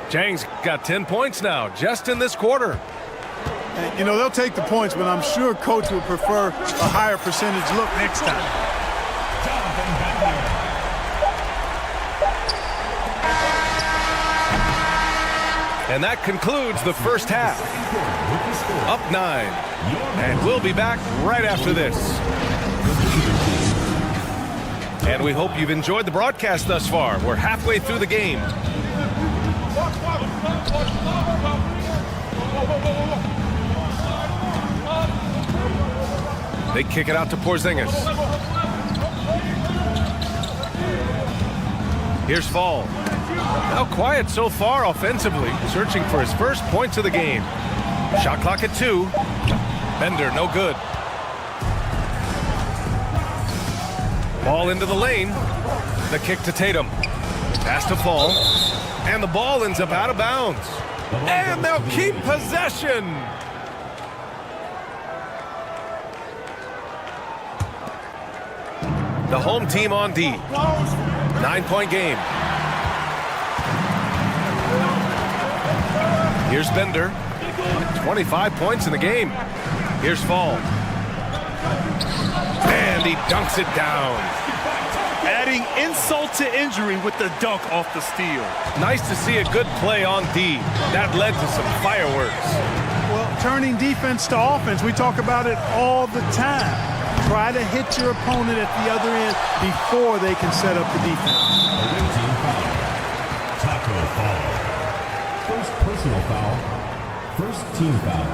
Jang's got 10 points now, just in this quarter. And, you know, they'll take the points, but I'm sure coach would prefer a higher percentage look next time. And that concludes the first half. Up 9. And we'll be back right after this. And we hope you've enjoyed the broadcast thus far. We're halfway through the game. They kick it out to Porzingis. Here's Fall. Now quiet so far offensively, searching for his first points of the game. Shot clock at 2. Bender, no good. Ball into the lane. The kick to Tatum. Pass to Fall. And the ball ends up out of bounds. And they'll keep possession. The home team on D. 9-point game. Here's Bender. 25 points in the game. Here's Fall. And he dunks it down. Adding insult to injury with the dunk off the steal. Nice to see a good play on D. That led to some fireworks. Well, turning defense to offense, we talk about it all the time. Try to hit your opponent at the other end before they can set up the defense. Away team foul. Taco Fall. First personal foul. First team foul.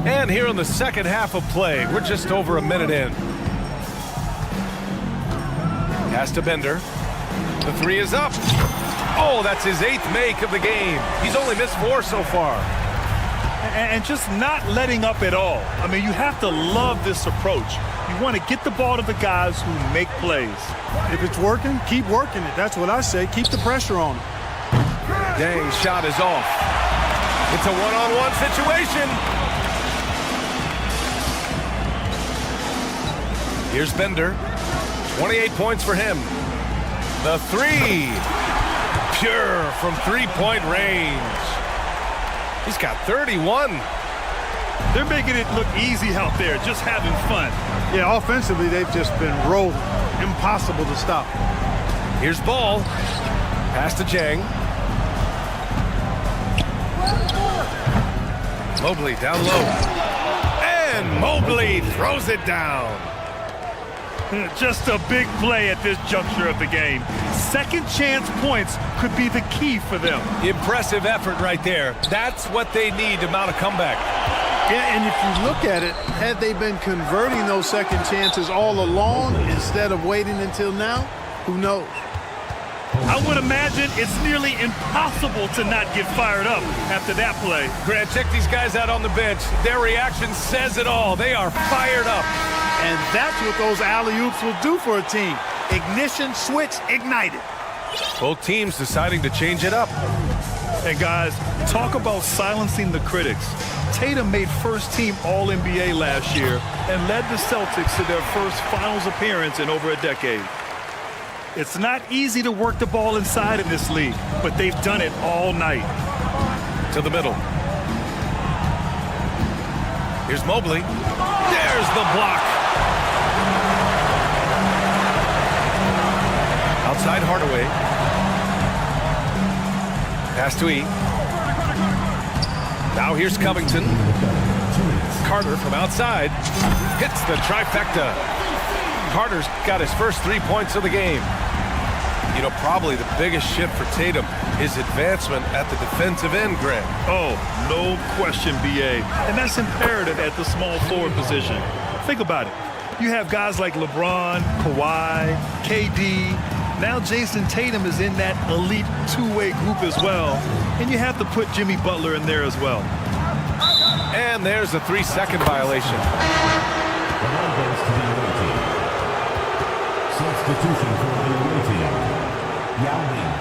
And here in the second half of play, we're just over a minute in. Pass to Bender. The 3 is up. Oh, that's his 8th make of the game. He's only missed 4 so far. And just not letting up at all. I mean, you have to love this approach. You want to get the ball to the guys who make plays. If it's working, keep working it. That's what I say. Keep the pressure on it. Dang, shot is off. It's a one-on-one situation. Here's Bender. 28 points for him. The 3. Pure from three-point range. He's got 31. They're making it look easy out there, just having fun. Yeah, offensively, they've just been rolling. Impossible to stop. Here's Ball. Pass to Jang. Mobley down low. And Mobley throws it down. Just a big play at this juncture of the game. Second chance points could be the key for them. Impressive effort right there. That's what they need to mount a comeback. Yeah, and if you look at it, had they been converting those second chances all along instead of waiting until now, who knows? I would imagine it's nearly impossible to not get fired up after that play. Grant, check these guys out on the bench. Their reaction says it all. They are fired up. And that's what those alley-oops will do for a team. Ignition, switch, ignited. Both teams deciding to change it up. Hey, guys, talk about silencing the critics. Tatum made first-team All-NBA last year and led the Celtics to their first finals appearance in over a decade. It's not easy to work the ball inside in this league, but they've done it all night. To the middle. Here's Mobley. There's the block. Outside Hardaway. Pass to E. Now here's Covington. Carter from outside. Hits the trifecta. Carter's got his first 3 points of the game. You know, probably the biggest shift for Tatum is advancement at the defensive end, Greg. Oh, no question, B.A. And that's imperative at the small forward position. Think about it. You have guys like LeBron, Kawhi, KD. Now Jason Tatum is in that elite two-way group as well. And you have to put Jimmy Butler in there as well. And there's a 3-second violation. The ball goes to the away team. Substitution for the away team. Yao Ming.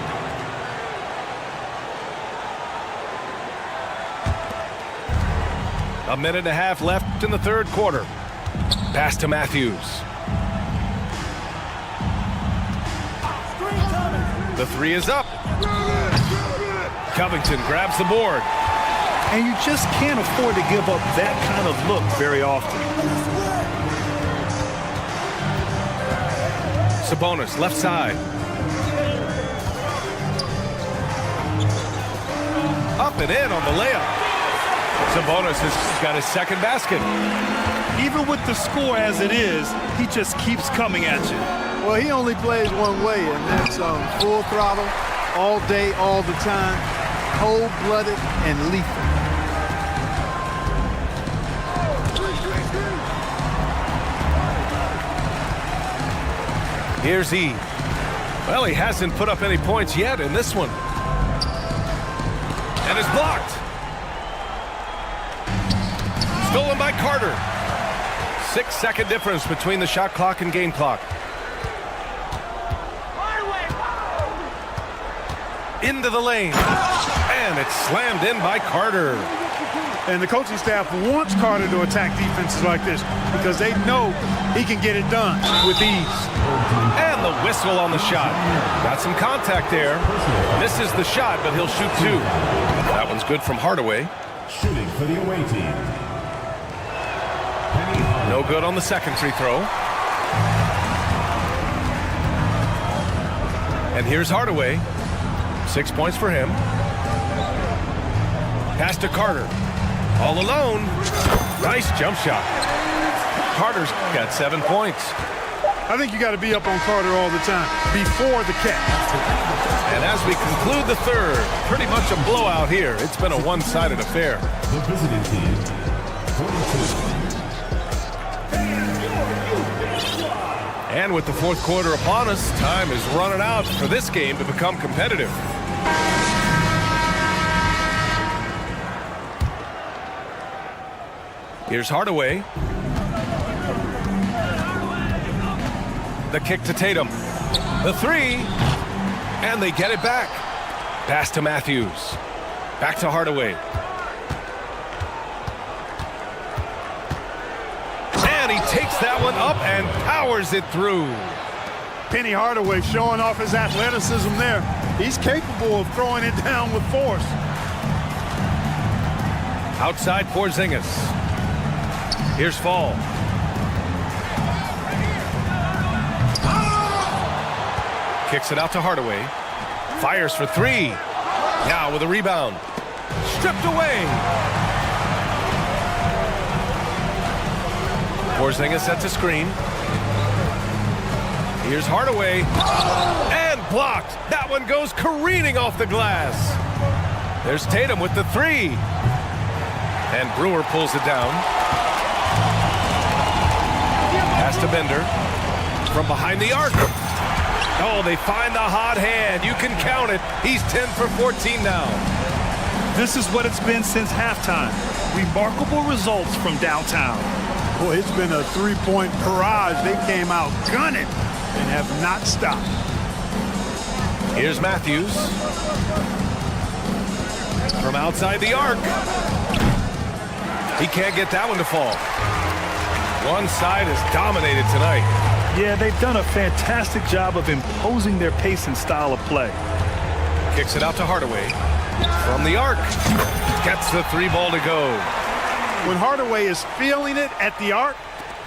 A minute and a half left in the third quarter. Pass to Matthews. The 3 is up. Covington grabs the board. And you just can't afford to give up that kind of look very often. Sabonis, left side. Up and in on the layup. Sabonis has got his second basket. Even with the score as it is, he just keeps coming at you. Well, he only plays one way, and that's full throttle, all day, all the time, cold-blooded and lethal. Here's E. Well, he hasn't put up any points yet in this one. And it's blocked. Stolen by Carter. 6-second difference between the shot clock and game clock. Into the lane. And it's slammed in by Carter. And the coaching staff wants Carter to attack defenses like this because they know he can get it done with ease. And the whistle on the shot. Got some contact there. Misses the shot, but he'll shoot two. That one's good from Hardaway. Shooting for the away team. No good on the second free throw. And here's Hardaway. 6 points for him. Pass to Carter. All alone. Nice jump shot. Carter's got 7 points. I think you got to be up on Carter all the time before the catch. And as we conclude the third, pretty much a blowout here. It's been a one-sided affair. The visiting team, 42. And with the fourth quarter upon us, time is running out for this game to become competitive. Here's Hardaway. The kick to Tatum. The three. And they get it back. Pass to Matthews. Back to Hardaway. And he takes that one up and powers it through. Penny Hardaway showing off his athleticism there. He's capable of throwing it down with force. Outside Porzingis. Here's Fall. Kicks it out to Hardaway. Fires for three. Now with a rebound. Stripped away. Porzingis sets a screen. Here's Hardaway. And blocked. That one goes careening off the glass. There's Tatum with the three. And Brewer pulls it down. Pass to Bender. From behind the arc. Oh, they find the hot hand. You can count it. He's 10 for 14 now. This is what it's been since halftime. Remarkable results from downtown. Boy, it's been a three-point barrage. They came out gunning and have not stopped. Here's Matthews. From outside the arc. He can't get that one to fall. One side is dominated tonight. Yeah, they've done a fantastic job of imposing their pace and style of play. Kicks it out to Hardaway. From the arc. Gets the three ball to go. When Hardaway is feeling it at the arc,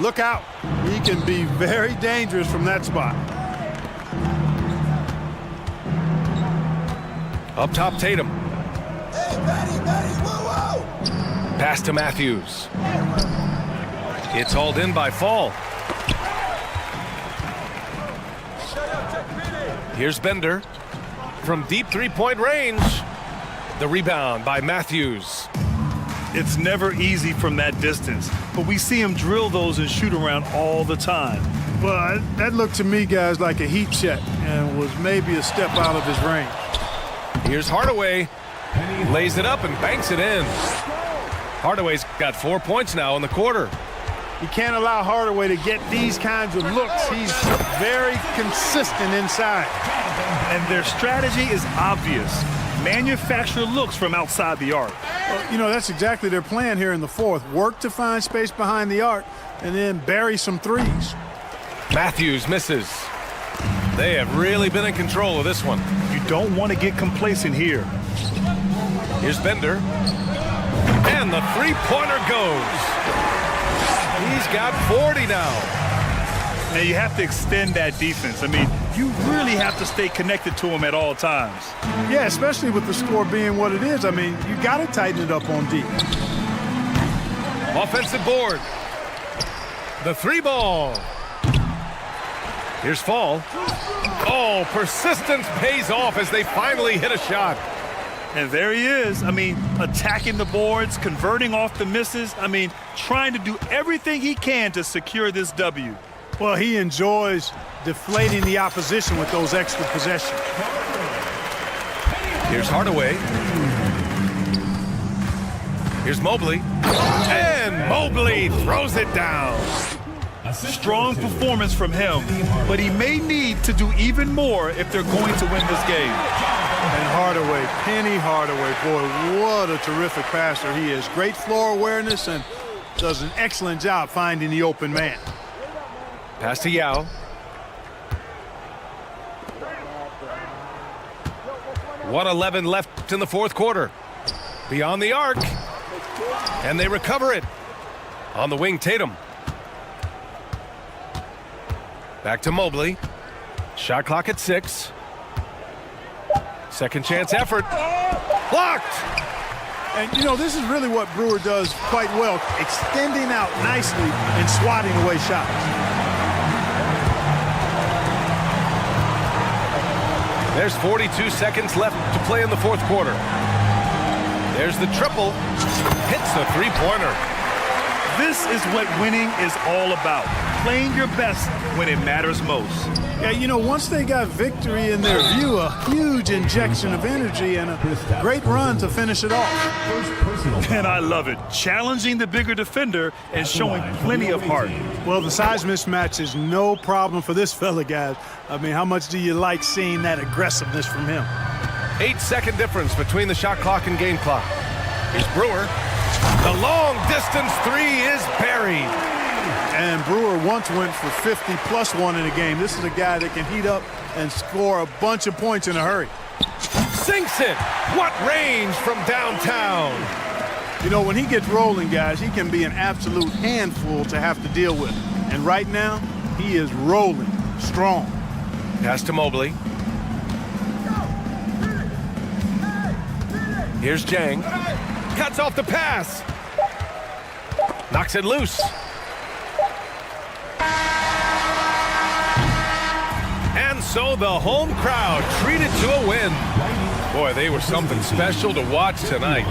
look out. He can be very dangerous from that spot. Up top, Tatum. Pass to Matthews. It's hauled in by Fall. Here's Bender. From deep three-point range. The rebound by Matthews. It's never easy from that distance, but we see him drill those and shoot around all the time. Well, that looked to me, guys, like a heat check and was maybe a step out of his range. Here's Hardaway. Lays it up and banks it in. Hardaway's got 4 points now in the quarter. You can't allow Hardaway to get these kinds of looks. He's very consistent inside. And their strategy is obvious. Manufacture looks from outside the arc. Well, you know, that's exactly their plan here in the fourth. Work to find space behind the arc and then bury some threes. Matthews misses. They have really been in control of this one. You don't want to get complacent here. Here's Bender. And the three-pointer goes. He's got 40 now. And you have to extend that defense. I mean, you really have to stay connected to him at all times. Yeah, especially with the score being what it is. I mean, you got to tighten it up on D. Offensive board. The three ball. Here's Fall. Oh, persistence pays off as they finally hit a shot. And there he is. I mean, attacking the boards, converting off the misses. I mean, trying to do everything he can to secure this W. Well, he enjoys deflating the opposition with those extra possessions. Here's Hardaway. Here's Mobley. And Mobley throws it down. Strong performance from him, but he may need to do even more if they're going to win this game. And Hardaway, Penny Hardaway, boy, what a terrific passer he is. Great floor awareness and does an excellent job finding the open man. Pass to Yao. .111 left in the fourth quarter. Beyond the arc. And they recover it. On the wing, Tatum. Back to Mobley. Shot clock at 6. Second chance effort. Blocked! And, you know, this is really what Brewer does quite well, extending out nicely and swatting away shots. There's 42 seconds left to play in the fourth quarter. There's the triple. Hits the three-pointer. This is what winning is all about. Playing your best when it matters most. Yeah, you know, once they got victory in their view, a huge injection of energy and a great run to finish it off. And I love it. Challenging the bigger defender and showing plenty of heart. Well, the size mismatch is no problem for this fella, guys. I mean, how much do you like seeing that aggressiveness from him? 8-second difference between the shot clock and game clock. Here's Brewer. The long distance three is buried. And Brewer once went for 50 plus one in a game. This is a guy that can heat up and score a bunch of points in a hurry. Sinks it. What range from downtown. You know, when he gets rolling, guys, he can be an absolute handful to have to deal with. And right now, he is rolling strong. Pass to Mobley. Here's Jang. Cuts off the pass. Knocks it loose. And so the home crowd treated to a win. Boy, they were something special to watch tonight.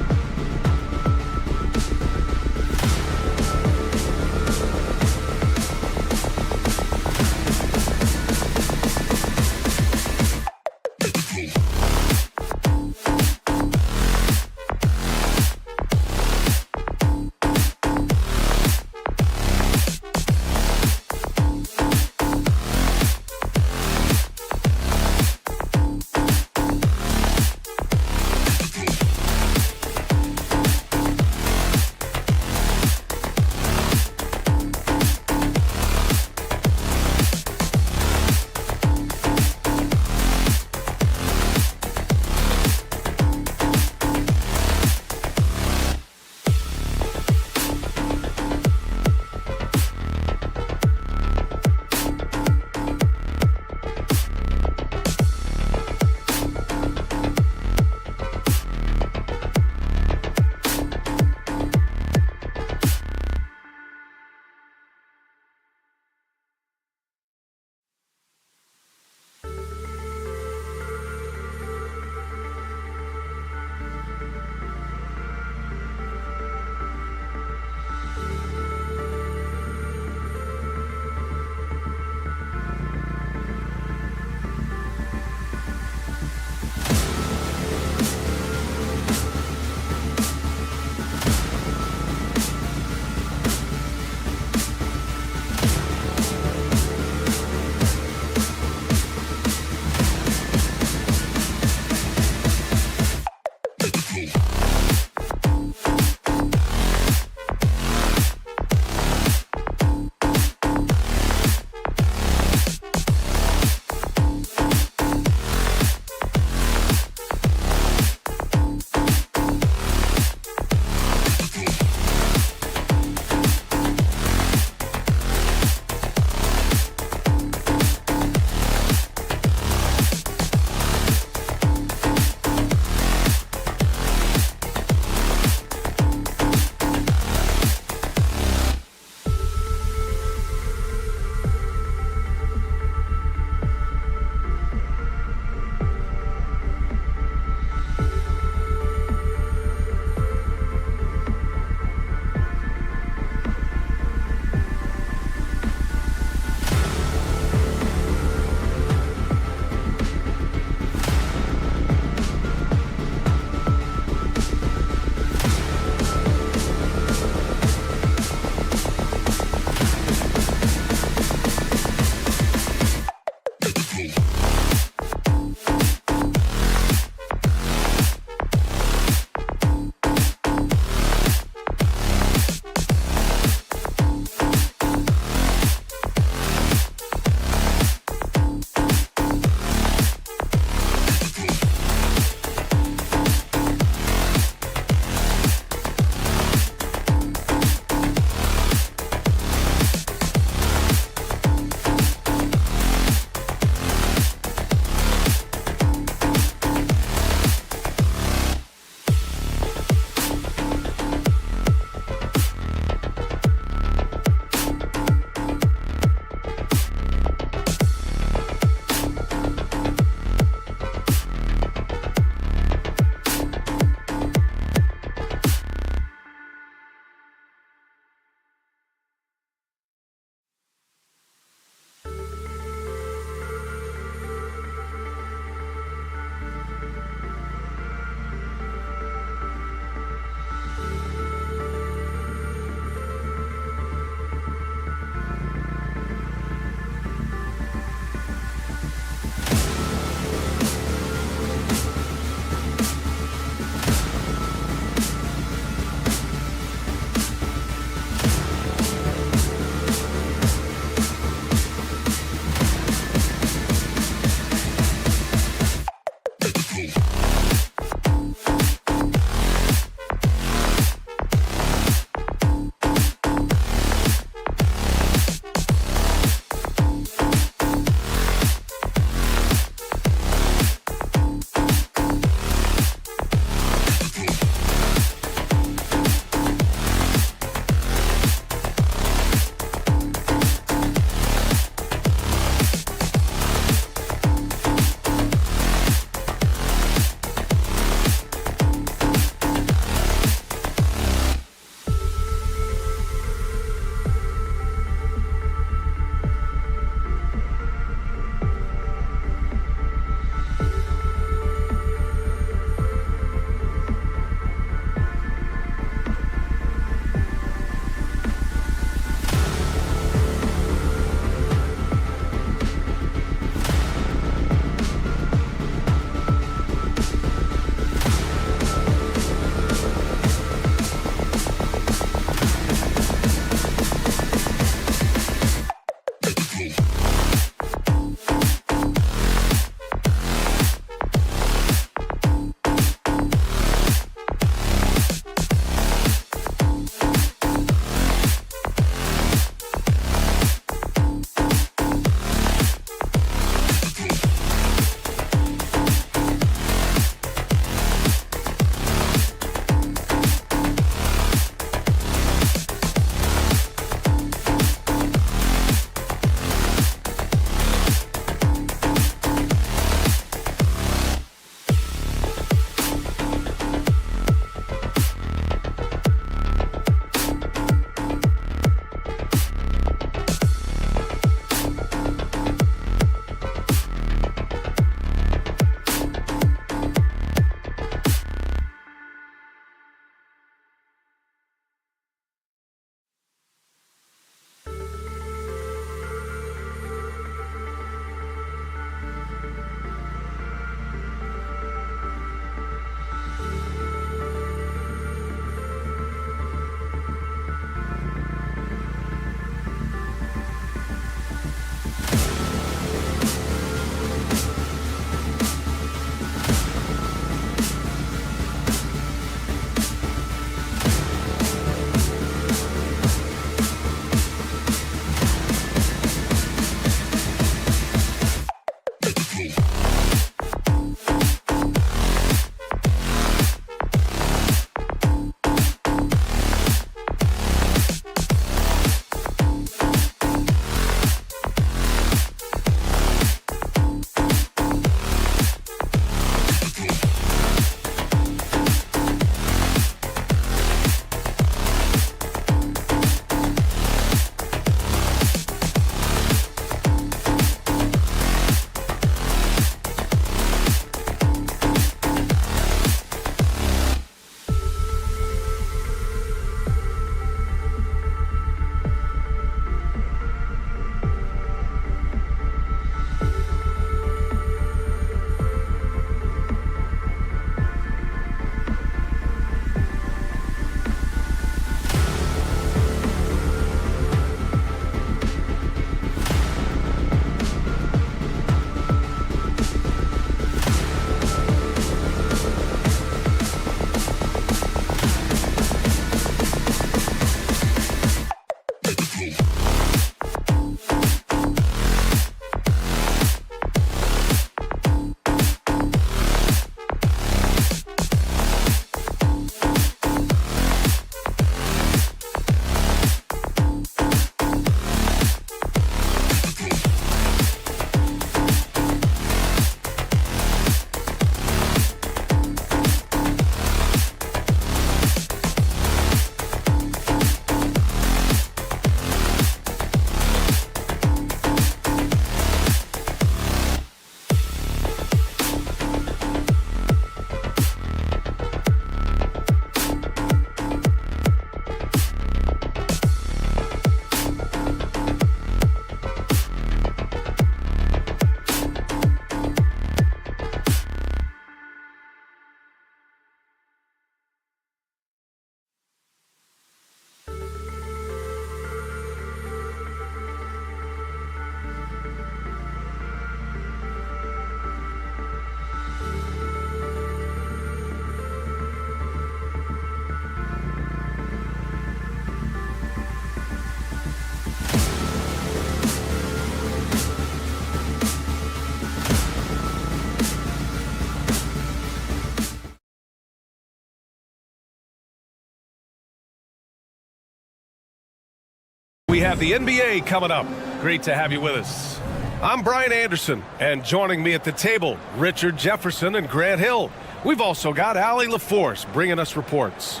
We have the NBA coming up. Great to have you with us. I'm Brian Anderson, and joining me at the table, Richard Jefferson and Grant Hill. We've also got Allie LaForce bringing us reports.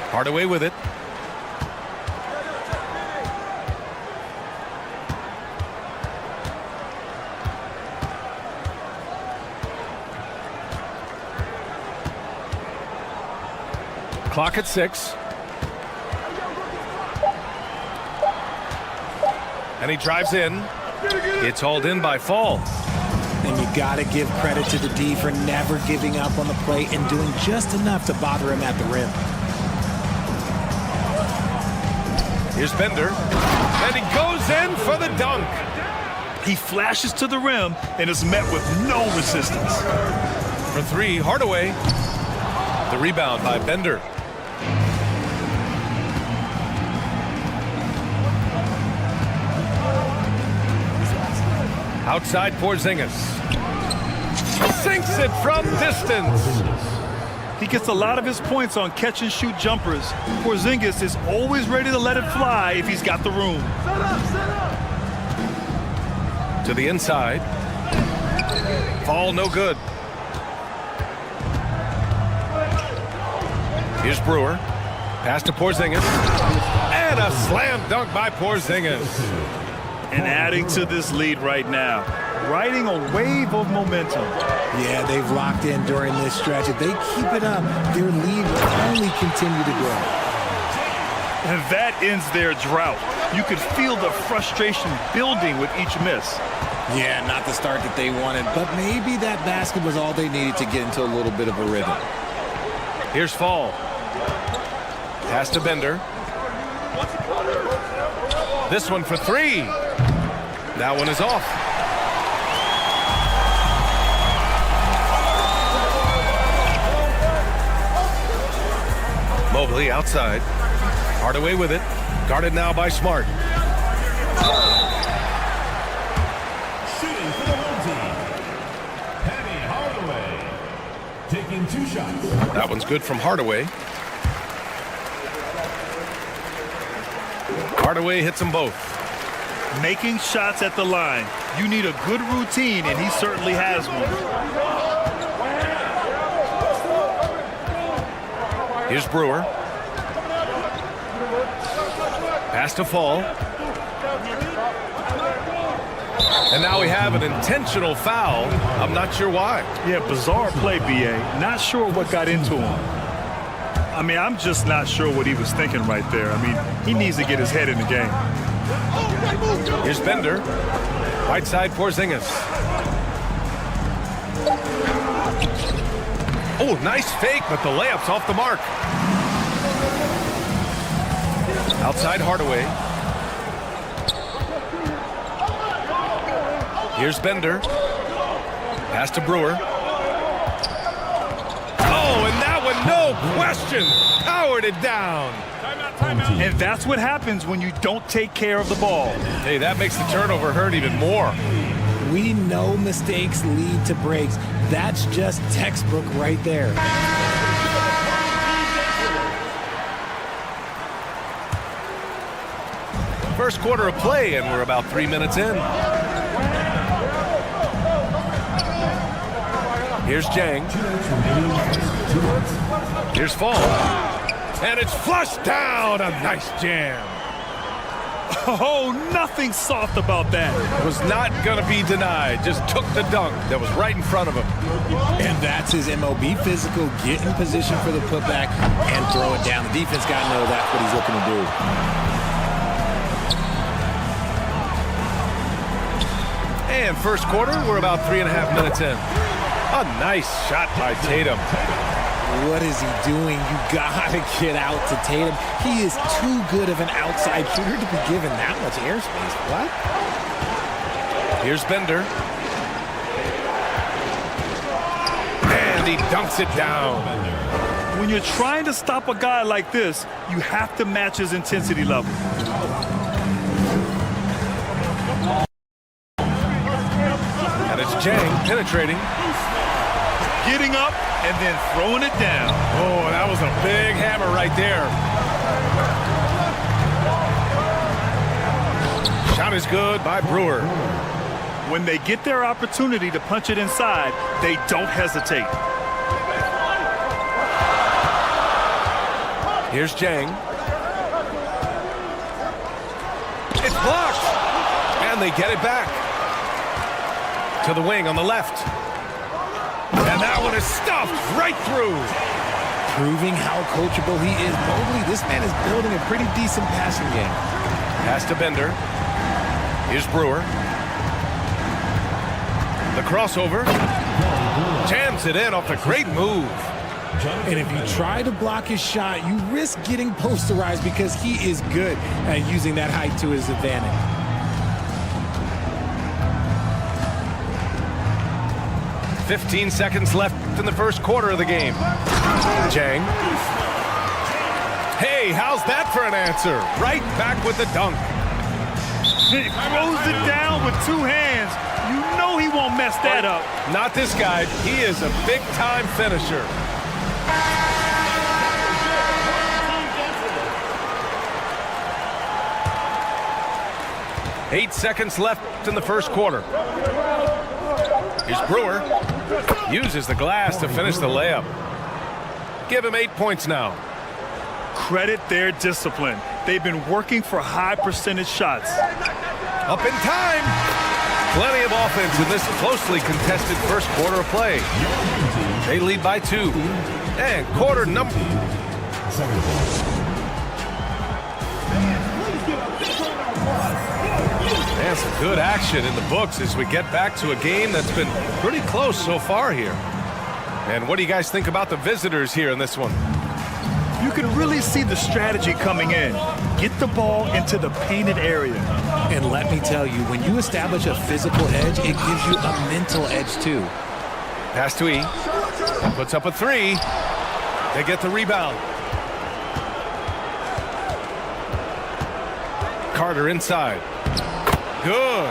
Hardaway with it. Clock at 6. And he drives in. It's hauled in by Fall. And you got to give credit to the D for never giving up on the play and doing just enough to bother him at the rim. Here's Bender, and he goes in for the dunk. He flashes to the rim and is met with no resistance. For 3, Hardaway. The rebound by Bender. Outside Porzingis. Sinks it from distance. He gets a lot of his points on catch-and-shoot jumpers. Porzingis is always ready to let it fly if he's got the room. To the inside. Fall no good. Here's Brewer. Pass to Porzingis. And a slam dunk by Porzingis. And adding to this lead right now. Riding a wave of momentum. Yeah, they've locked in during this stretch. If they keep it up, their lead will only continue to grow. And that ends their drought. You could feel the frustration building with each miss. Yeah, not the start that they wanted, but maybe that basket was all they needed to get into a little bit of a rhythm. Here's Fall. Pass to Bender. This one for 3. That one is off. Mobley outside. Hardaway with it. Guarded now by Smart. Shooting for the home team. Penny Hardaway. Taking 2 shots. That one's good from Hardaway. Hardaway hits them both. Making shots at the line. You need a good routine, and he certainly has one. Here's Brewer. Pass to Fall. And now we have an intentional foul. I'm not sure why. Yeah, bizarre play, B.A. Not sure what got into him. I mean, I'm just not sure what he was thinking right there. I mean, he needs to get his head in the game. Here's Bender. Right side Porzingis. Oh, nice fake, but the layup's off the mark. Outside Hardaway. Here's Bender. Pass to Brewer. Oh, and that one, no question, powered it down. And that's what happens when you don't take care of the ball. Hey, that makes the turnover hurt even more. We know mistakes lead to breaks. That's just textbook right there. First quarter of play, and we're about 3 minutes in. Here's Jang. Here's Fall. And it's flushed down. A nice jam. Oh, nothing soft about that. Was not going to be denied. Just took the dunk that was right in front of him. And that's his MO. Be physical, get in position for the putback, and throw it down. The defense got to know that's what he's looking to do. And first quarter, we're about 3.5 minutes in. A nice shot by Tatum. What is he doing? You gotta get out to Tatum. He is too good of an outside shooter to be given that much airspace. What? Here's Bender. And he dunks it down. When you're trying trying to stop a guy like this, you have to match his intensity level. And it's Jang penetrating. Getting up and then throwing it down. Oh, that was a big hammer right there. Shot is good by Brewer. When they get their opportunity to punch it inside, they don't hesitate. Here's Jang. It's blocked. And they get it back. To the wing on the left. And that one is stuffed right through. Proving how coachable he is. Mobley, this man is building a pretty decent passing game. Pass to Bender. Here's Brewer. The crossover. Jams it in off a great move. And if you try to block his shot, you risk getting posterized because he is good at using that height to his advantage. "15 seconds left in the first quarter of the game. Jang. Hey, how's that for an answer? Right back with the dunk. He throws it down with two hands. You know he won't mess that up. Not this guy. He is a big-time finisher. Eight seconds left in the first quarter. Here's Brewer. Uses the glass to finish the layup. Give him 8 points now. Credit their discipline. They've been working for high percentage shots. Up in time. Plenty of offense in this closely contested first quarter of play. They lead by 2. And quarter number. And some good action in the books as we get back to a game that's been pretty close so far here. And what do you guys think about the visitors here in this one? You can really see the strategy coming in. Get the ball into the painted area. And let me tell you, when you establish a physical edge, it gives you a mental edge too. Pass to E. Puts up a 3. They get the rebound. Carter inside. Good.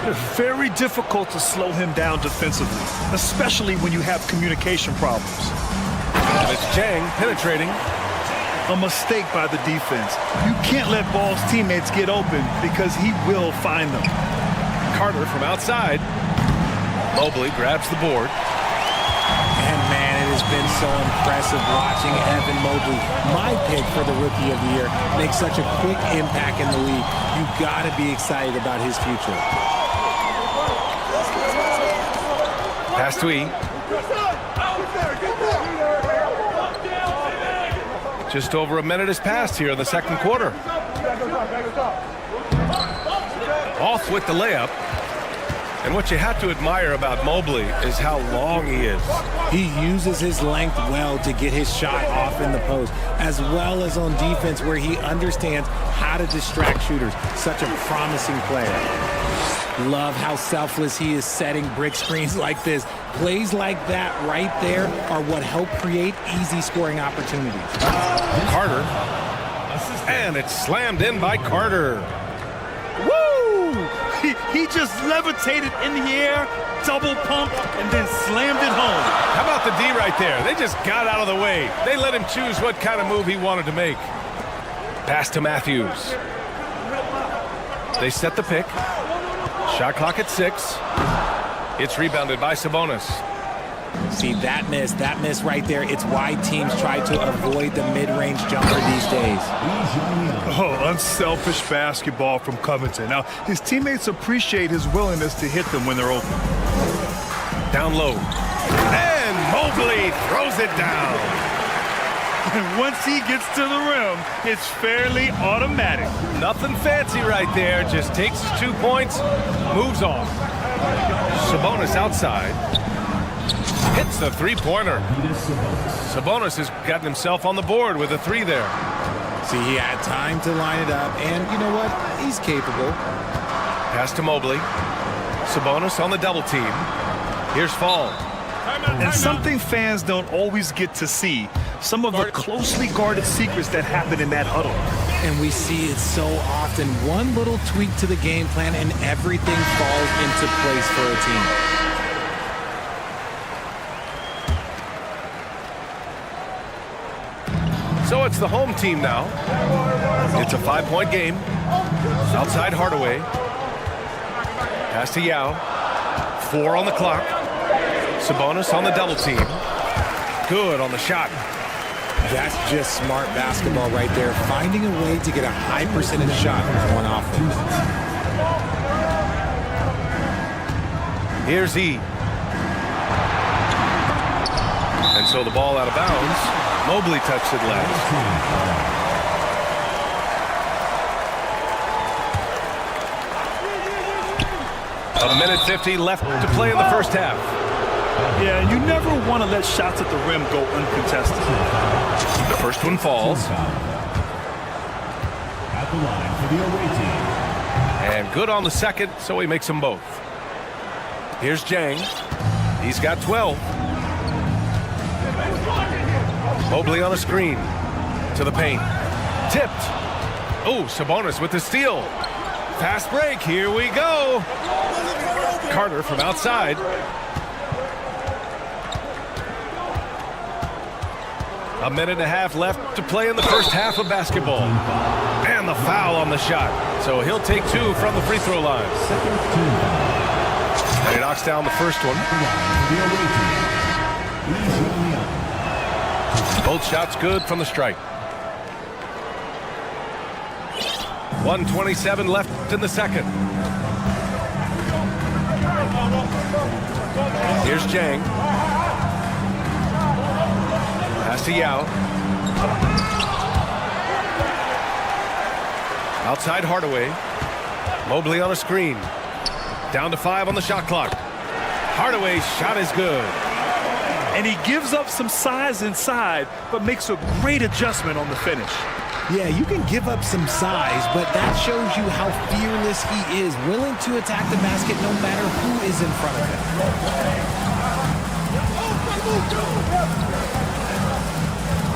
It's very difficult to slow him down defensively, especially when you have communication problems. And it's Jang penetrating. A mistake by the defense. You can't let Ball's teammates get open because he will find them. Carter from outside. Mobley grabs the board. And man, it has been so impressive watching Evan Mobley, my pick for the Rookie of the Year, make such a quick impact in the league. You've got to be excited about his future. Pass to E. Just over a minute has passed here in the second quarter. Off with the layup. And what you have to admire about Mobley is how long he is. He uses his length well to get his shot off in the post, as well as on defense where he understands how to distract shooters. Such a promising player. Love how selfless he is setting brick screens like this. Plays like that right there are what help create easy scoring opportunities. Carter. And it's slammed in by Carter. Woo! He just levitated in the air, double pumped, and then slammed it home. How about the D right there? They just got out of the way. They let him choose what kind of move he wanted to make. Pass to Matthews. They set the pick. Shot clock at 6. It's rebounded by Sabonis. See, that miss right there, it's why teams try to avoid the mid-range jumper these days. Oh, unselfish basketball from Covington. Now, his teammates appreciate his willingness to hit them when they're open. Down low. And Mobley throws it down. And once he gets to the rim, it's fairly automatic. Nothing fancy right there. Just takes his 2 points, moves on. Sabonis outside. Hits the three-pointer. Sabonis has gotten himself on the board with a 3 there. See, he had time to line it up, and you know what? He's capable. Pass to Mobley. Sabonis on the double team. Here's Fall. And something fans don't always get to see, some of the closely guarded secrets that happen in that huddle. And we see it so often. One little tweak to the game plan and everything falls into place for a team. So it's the home team now. It's a 5-point game. Outside Hardaway. Pass to Yao. 4 on the clock. Sabonis on the double team. Good on the shot. That's just smart basketball right there. Finding a way to get a high percentage shot on offense. Here's E. And so the ball out of bounds. Mobley touched it last. A minute 50 left to play in the first half. Yeah, and you never want to let shots at the rim go uncontested. The first one falls. At the line for the away team. And good on the second, so he makes them both. Here's Jang. He's got 12. Mobley on a screen. To the paint. Tipped. Oh, Sabonis with the steal. Fast break. Here we go. Carter from outside. A minute and a half left to play in the first half of basketball. And the foul on the shot. So he'll take 2 from the free throw line. And he knocks down the first one. Both shots good from the strike. 1:27 left in the second. Here's Jang. Pass to Yao. Outside Hardaway. Mobley on a screen. Down to 5 on the shot clock. Hardaway's shot is good. And he gives up some size inside, but makes a great adjustment on the finish. Yeah, you can give up some size, but that shows you how fearless he is, willing to attack the basket no matter who is in front of him.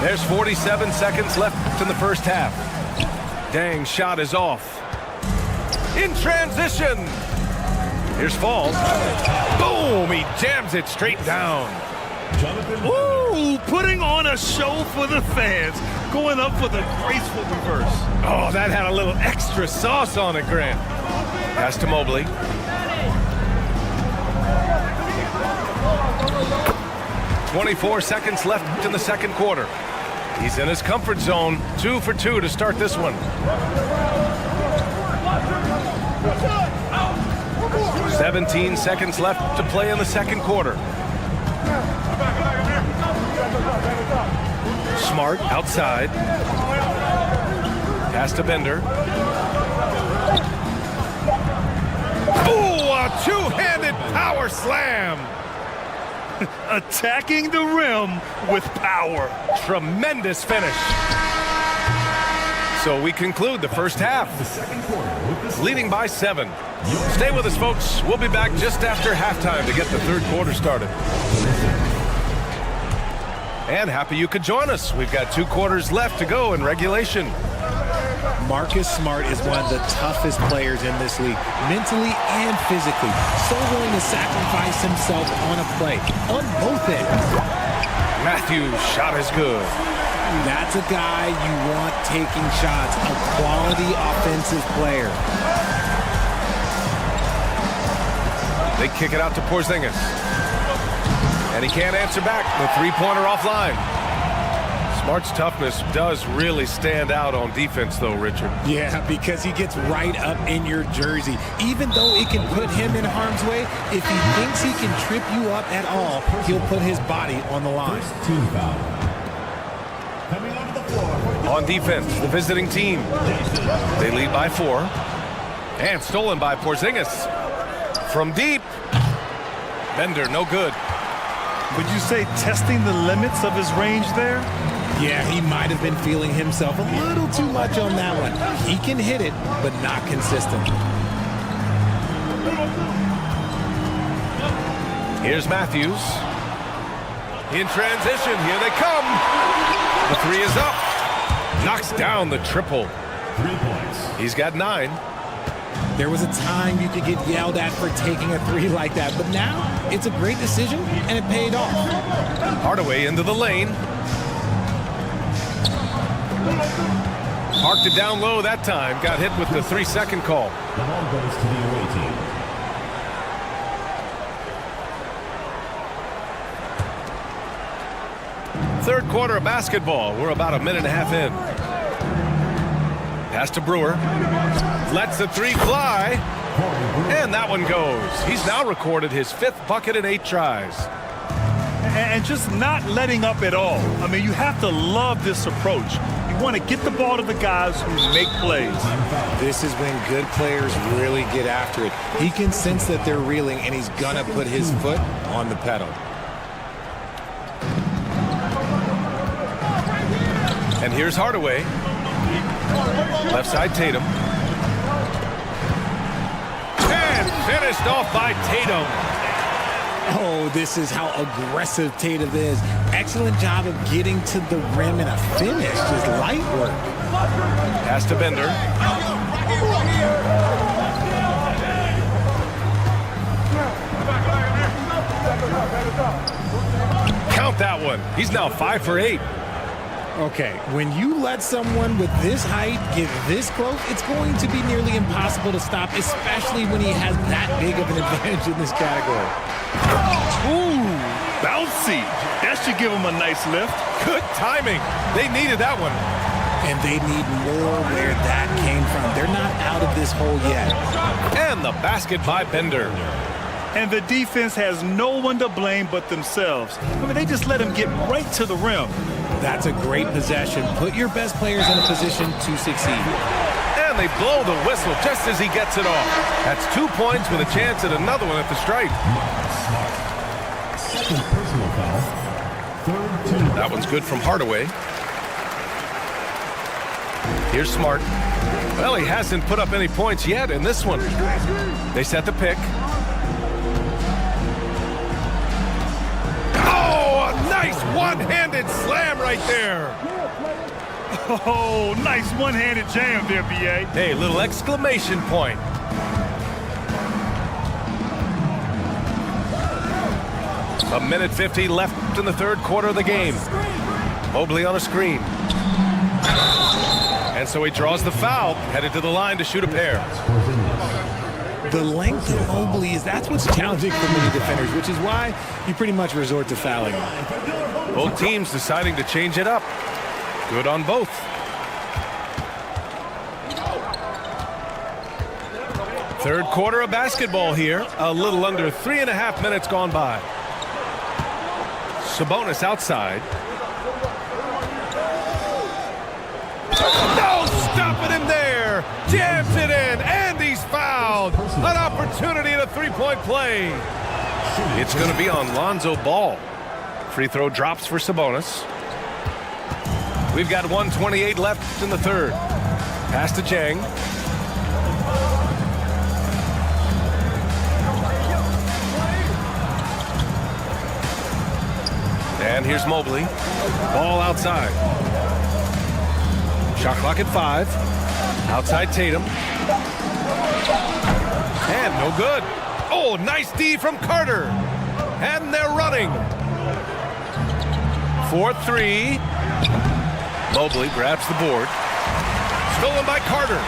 There's 47 seconds left in the first half. Dang, shot is off. In transition. Here's Falls. Boom, he jams it straight down. Ooh, putting on a show for the fans. Going up with a graceful reverse. Oh, that had a little extra sauce on it, Grant. Pass to Mobley. "24 seconds left in the second quarter. He's in his comfort zone. 2 for 2 to start this one. 17 seconds left to play in the second quarter. Smart outside. Pass to Bender. Ooh, a two-handed power slam. Attacking the rim with power. Tremendous finish. So we conclude the first half, leading by 7. Stay with us, folks. We'll be back just after halftime to get the third quarter started. And happy you could join us. We've got 2 quarters left to go in regulation. Marcus Smart is one of the toughest players in this league, mentally and physically. So willing to sacrifice himself on a play, on both ends. Matthews' shot is good. That's a guy you want taking shots, a quality offensive player. They kick it out to Porzingis. And he can't answer back. The three-pointer offline. Smart's toughness does really stand out on defense, though, Richard. Yeah, because he gets right up in your jersey. Even though it can put him in harm's way, if he thinks he can trip you up at all, he'll put his body on the line. Team foul. Coming onto the floor. On defense, the visiting team. They lead by 4. And stolen by Porzingis. From deep. Bender, no good. Would you say testing the limits of his range there? Yeah, he might have been feeling himself a little too much on that one. He can hit it, but not consistently. Here's Matthews. In transition, here they come. The three is up. Knocks down the triple. 3 points. He's got 9. There was a time you could get yelled at for taking a three like that, but now it's a great decision, and it paid off. Hardaway into the lane. Parked it down low that time. Got hit with the 3-second call. The ball goes to the away team. Third quarter of basketball. We're about a minute and a half in. Pass to Brewer. Lets the three fly. And that one goes. He's now recorded his 5th bucket in 8 tries. And just not letting up at all. I mean, you have to love this approach. You want to get the ball to the guys who make plays. This is when good players really get after it. He can sense that they're reeling, and he's going to put his foot on the pedal. And here's Hardaway. Left side Tatum. And finished off by Tatum. Oh, this is how aggressive Tatum is. Excellent job of getting to the rim and a finish. Just light work. Pass to Bender. Count that one. He's now 5 for 8. Okay, when you let someone with this height get this close, it's going to be nearly impossible to stop, especially when he has that big of an advantage in this category. Ooh, bouncy. That should give him a nice lift. Good timing. They needed that one. And they need more where that came from. They're not out of this hole yet. And the basket by Bender. And the defense has no one to blame but themselves. I mean, they just let him get right to the rim. That's a great possession. Put your best players in a position to succeed. And they blow the whistle just as he gets it off. That's 2 points with a chance at another one at the stripe. Second personal foul. Third team. That one's good from Hardaway. Here's Smart. Well, he hasn't put up any points yet in this one. They set the pick. Oh, a nice one-handed slam right there. Oh, nice one-handed jam there, B.A. Hey, little exclamation point. A minute 50 left in the third quarter of the game. Mobley on a screen. And so he draws the foul, headed to the line to shoot a pair. The length of Mobley that's what's challenging for many defenders, which is why you pretty much resort to fouling. Both teams deciding to change it up. Good on both. Third quarter of basketball here. A little under 3.5 minutes gone by. Sabonis outside. No stopping him there. Jams it in, and he's fouled. An opportunity at a three-point play. It's going to be on Lonzo Ball. Free throw drops for Sabonis. We've got 1:28 left in the third. Pass to Chang. And here's Mobley. Ball outside. Shot clock at 5. Outside Tatum. And no good. Oh, nice D from Carter. And they're running. 4-3. Mobley grabs the board. Stolen by Carter.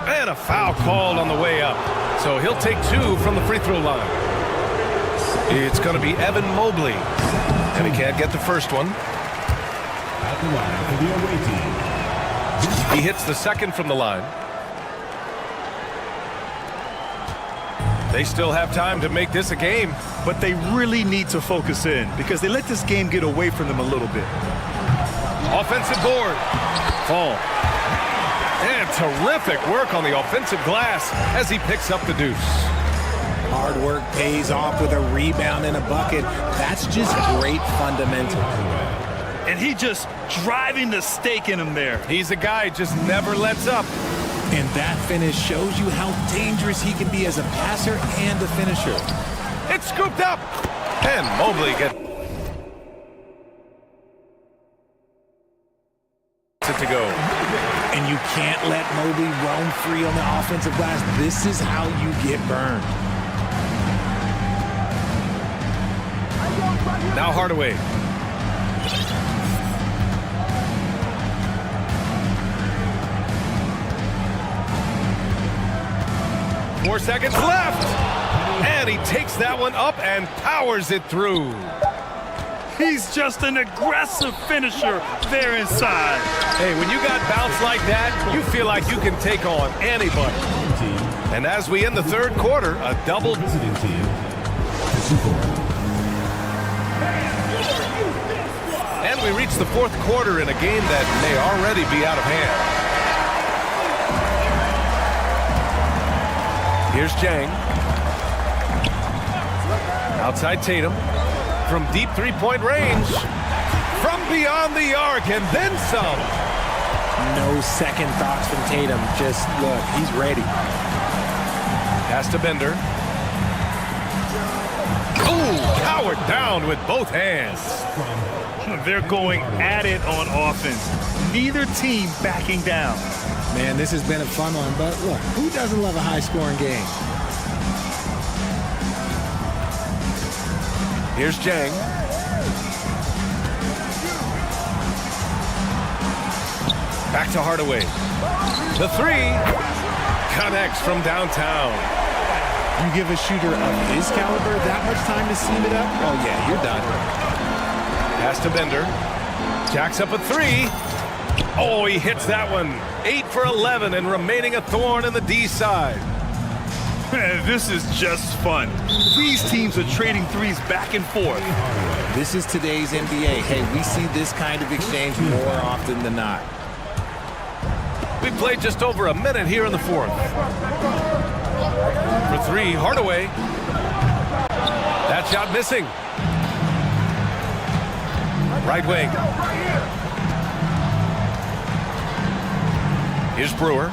And a foul called on the way up. So he'll take 2 from the free throw line. It's going to be Evan Mobley. And he can't get the first one. At the line for the away team. He hits the second from the line. They still have time to make this a game. But they really need to focus in because they let this game get away from them a little bit. Offensive board. Fall. And terrific work on the offensive glass as he picks up the deuce. Hard work pays off with a rebound and a bucket. That's just great fundamentals. And he just driving the stake in him there. He's a guy who just never lets up. And that finish shows you how dangerous he can be as a passer and a finisher. It's scooped up. And Mobley gets it to go. And you can't let Mobley roam free on the offensive glass. This is how you get burned. Now Hardaway. Four seconds left. And he takes that one up and powers it through. He's just an aggressive finisher there inside. Hey, when you got bounce like that, you feel like you can take on anybody. And as we end the third quarter, a double. Visiting team. Super. And we reach the fourth quarter in a game that may already be out of hand. Here's Jang. Outside Tatum. From deep three-point range. From beyond the arc and then some. No second thoughts from Tatum. Just look, he's ready. Pass to Bender. Ooh, powered down with both hands. They're going at it on offense. Neither team backing down. Man, this has been a fun one, but look, who doesn't love a high-scoring game? Here's Jang. Back to Hardaway. The three connects from downtown. You give a shooter of his caliber that much time to seam it up? Oh, yeah, you're done. Pass to Bender. Jacks up a three. Oh, he hits that one. 8 for 11 and remaining a thorn in the D side. This is just fun. These teams are trading threes back and forth. This is today's NBA. Hey, we see this kind of exchange more often than not. We played just over a minute here in the fourth. For three, Hardaway. That shot missing. Right wing. Here's Brewer.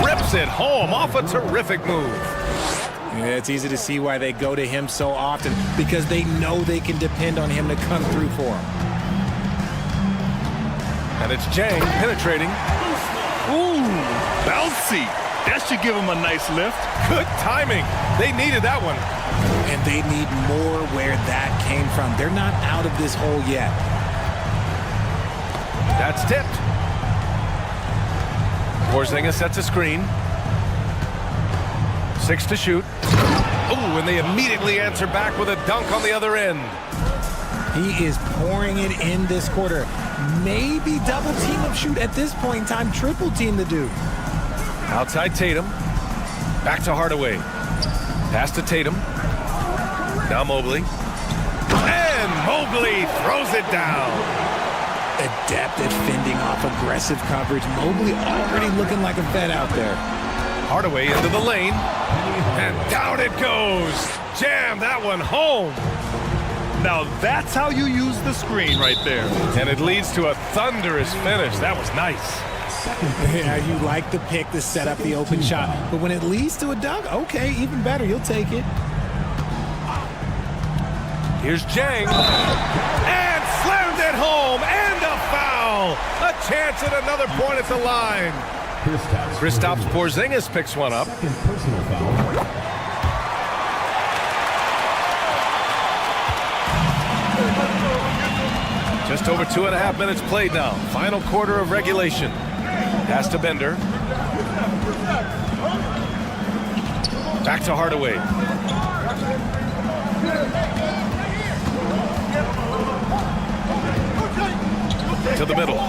Rips it home off a terrific move. Yeah, it's easy to see why they go to him so often, because they know they can depend on him to come through for them. And it's Jang penetrating. Ooh, bouncy. That should give him a nice lift. Good timing. They needed that one. And they need more where that came from. They're not out of this hole yet. That's tipped. Porzingis sets a screen. 6 to shoot. Oh, and they immediately answer back with a dunk on the other end. He is pouring it in this quarter. Maybe double team him, shoot at this point in time, triple team the dude. Outside Tatum. Back to Hardaway. Pass to Tatum. Now Mobley. And Mobley throws it down. Adept at fending off aggressive coverage. Mobley already looking like a vet out there. Hardaway into the lane. And down it goes. Jam that one home. Now that's how you use the screen right there. And it leads to a thunderous finish. That was nice. Yeah, you like the pick to set up the open shot. But when it leads to a dunk, okay, even better. You'll take it. Here's Jang. And slammed it home. And a foul. A chance at another point at the line. Kristaps Porzingis picks one up. Second personal foul. Just over 2.5 minutes played now. Final quarter of regulation. Pass to Bender. Back to Hardaway. To the middle.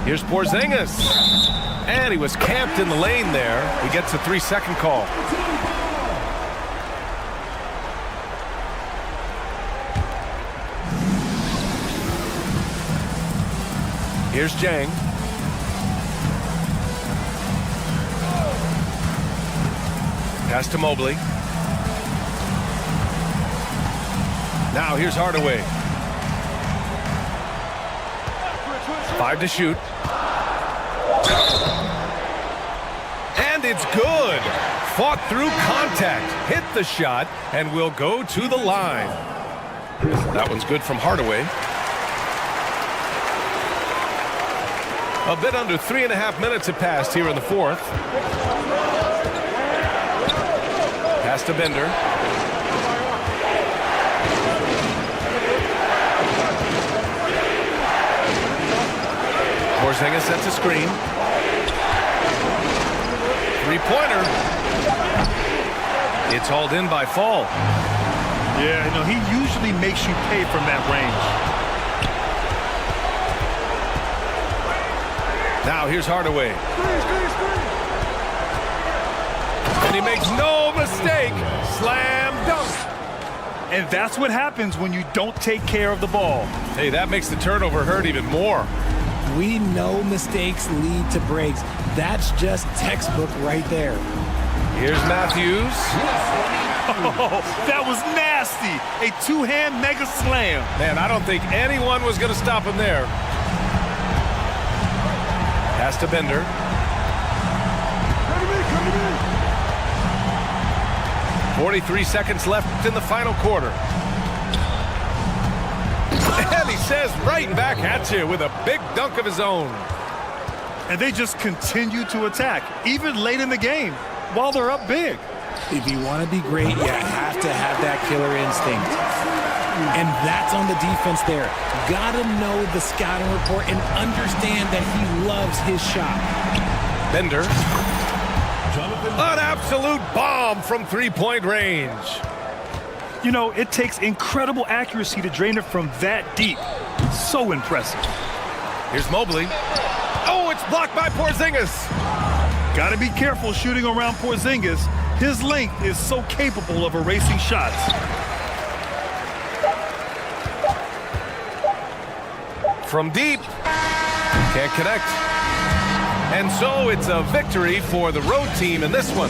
Here's Porzingis. And he was camped in the lane there. He gets a 3-second call. Here's Jang. Pass to Mobley. Now here's Hardaway. 5 to shoot. And it's good. Fought through contact, hit the shot, and will go to the line. That one's good from Hardaway. A bit under 3.5 minutes have passed here in the fourth. Pass to Bender. Porzingis sets a screen. Three-pointer. It's hauled in by Fall. Yeah, he usually makes you pay from that range. Now here's Hardaway. And he makes no mistake. Slam dunk. And that's what happens when you don't take care of the ball. Hey, that makes the turnover hurt even more. We know mistakes lead to breaks. That's just textbook right there. Here's Matthews. Oh, that was nasty. A two-hand mega slam. Man, I don't think anyone was going to stop him there. Pass to Bender. 43 seconds left in the final quarter. And he says right back at you with a big dunk of his own. And they just continue to attack, even late in the game, while they're up big. If you want to be great, you have to have that killer instinct. And that's on the defense there. Gotta know the scouting report and understand that he loves his shot. Bender. An absolute bomb from three-point range. It takes incredible accuracy to drain it from that deep. So impressive. Here's Mobley. Oh, it's blocked by Porzingis. Got to be careful shooting around Porzingis. His length is so capable of erasing shots. From deep. Can't connect. And so it's a victory for the road team in this one.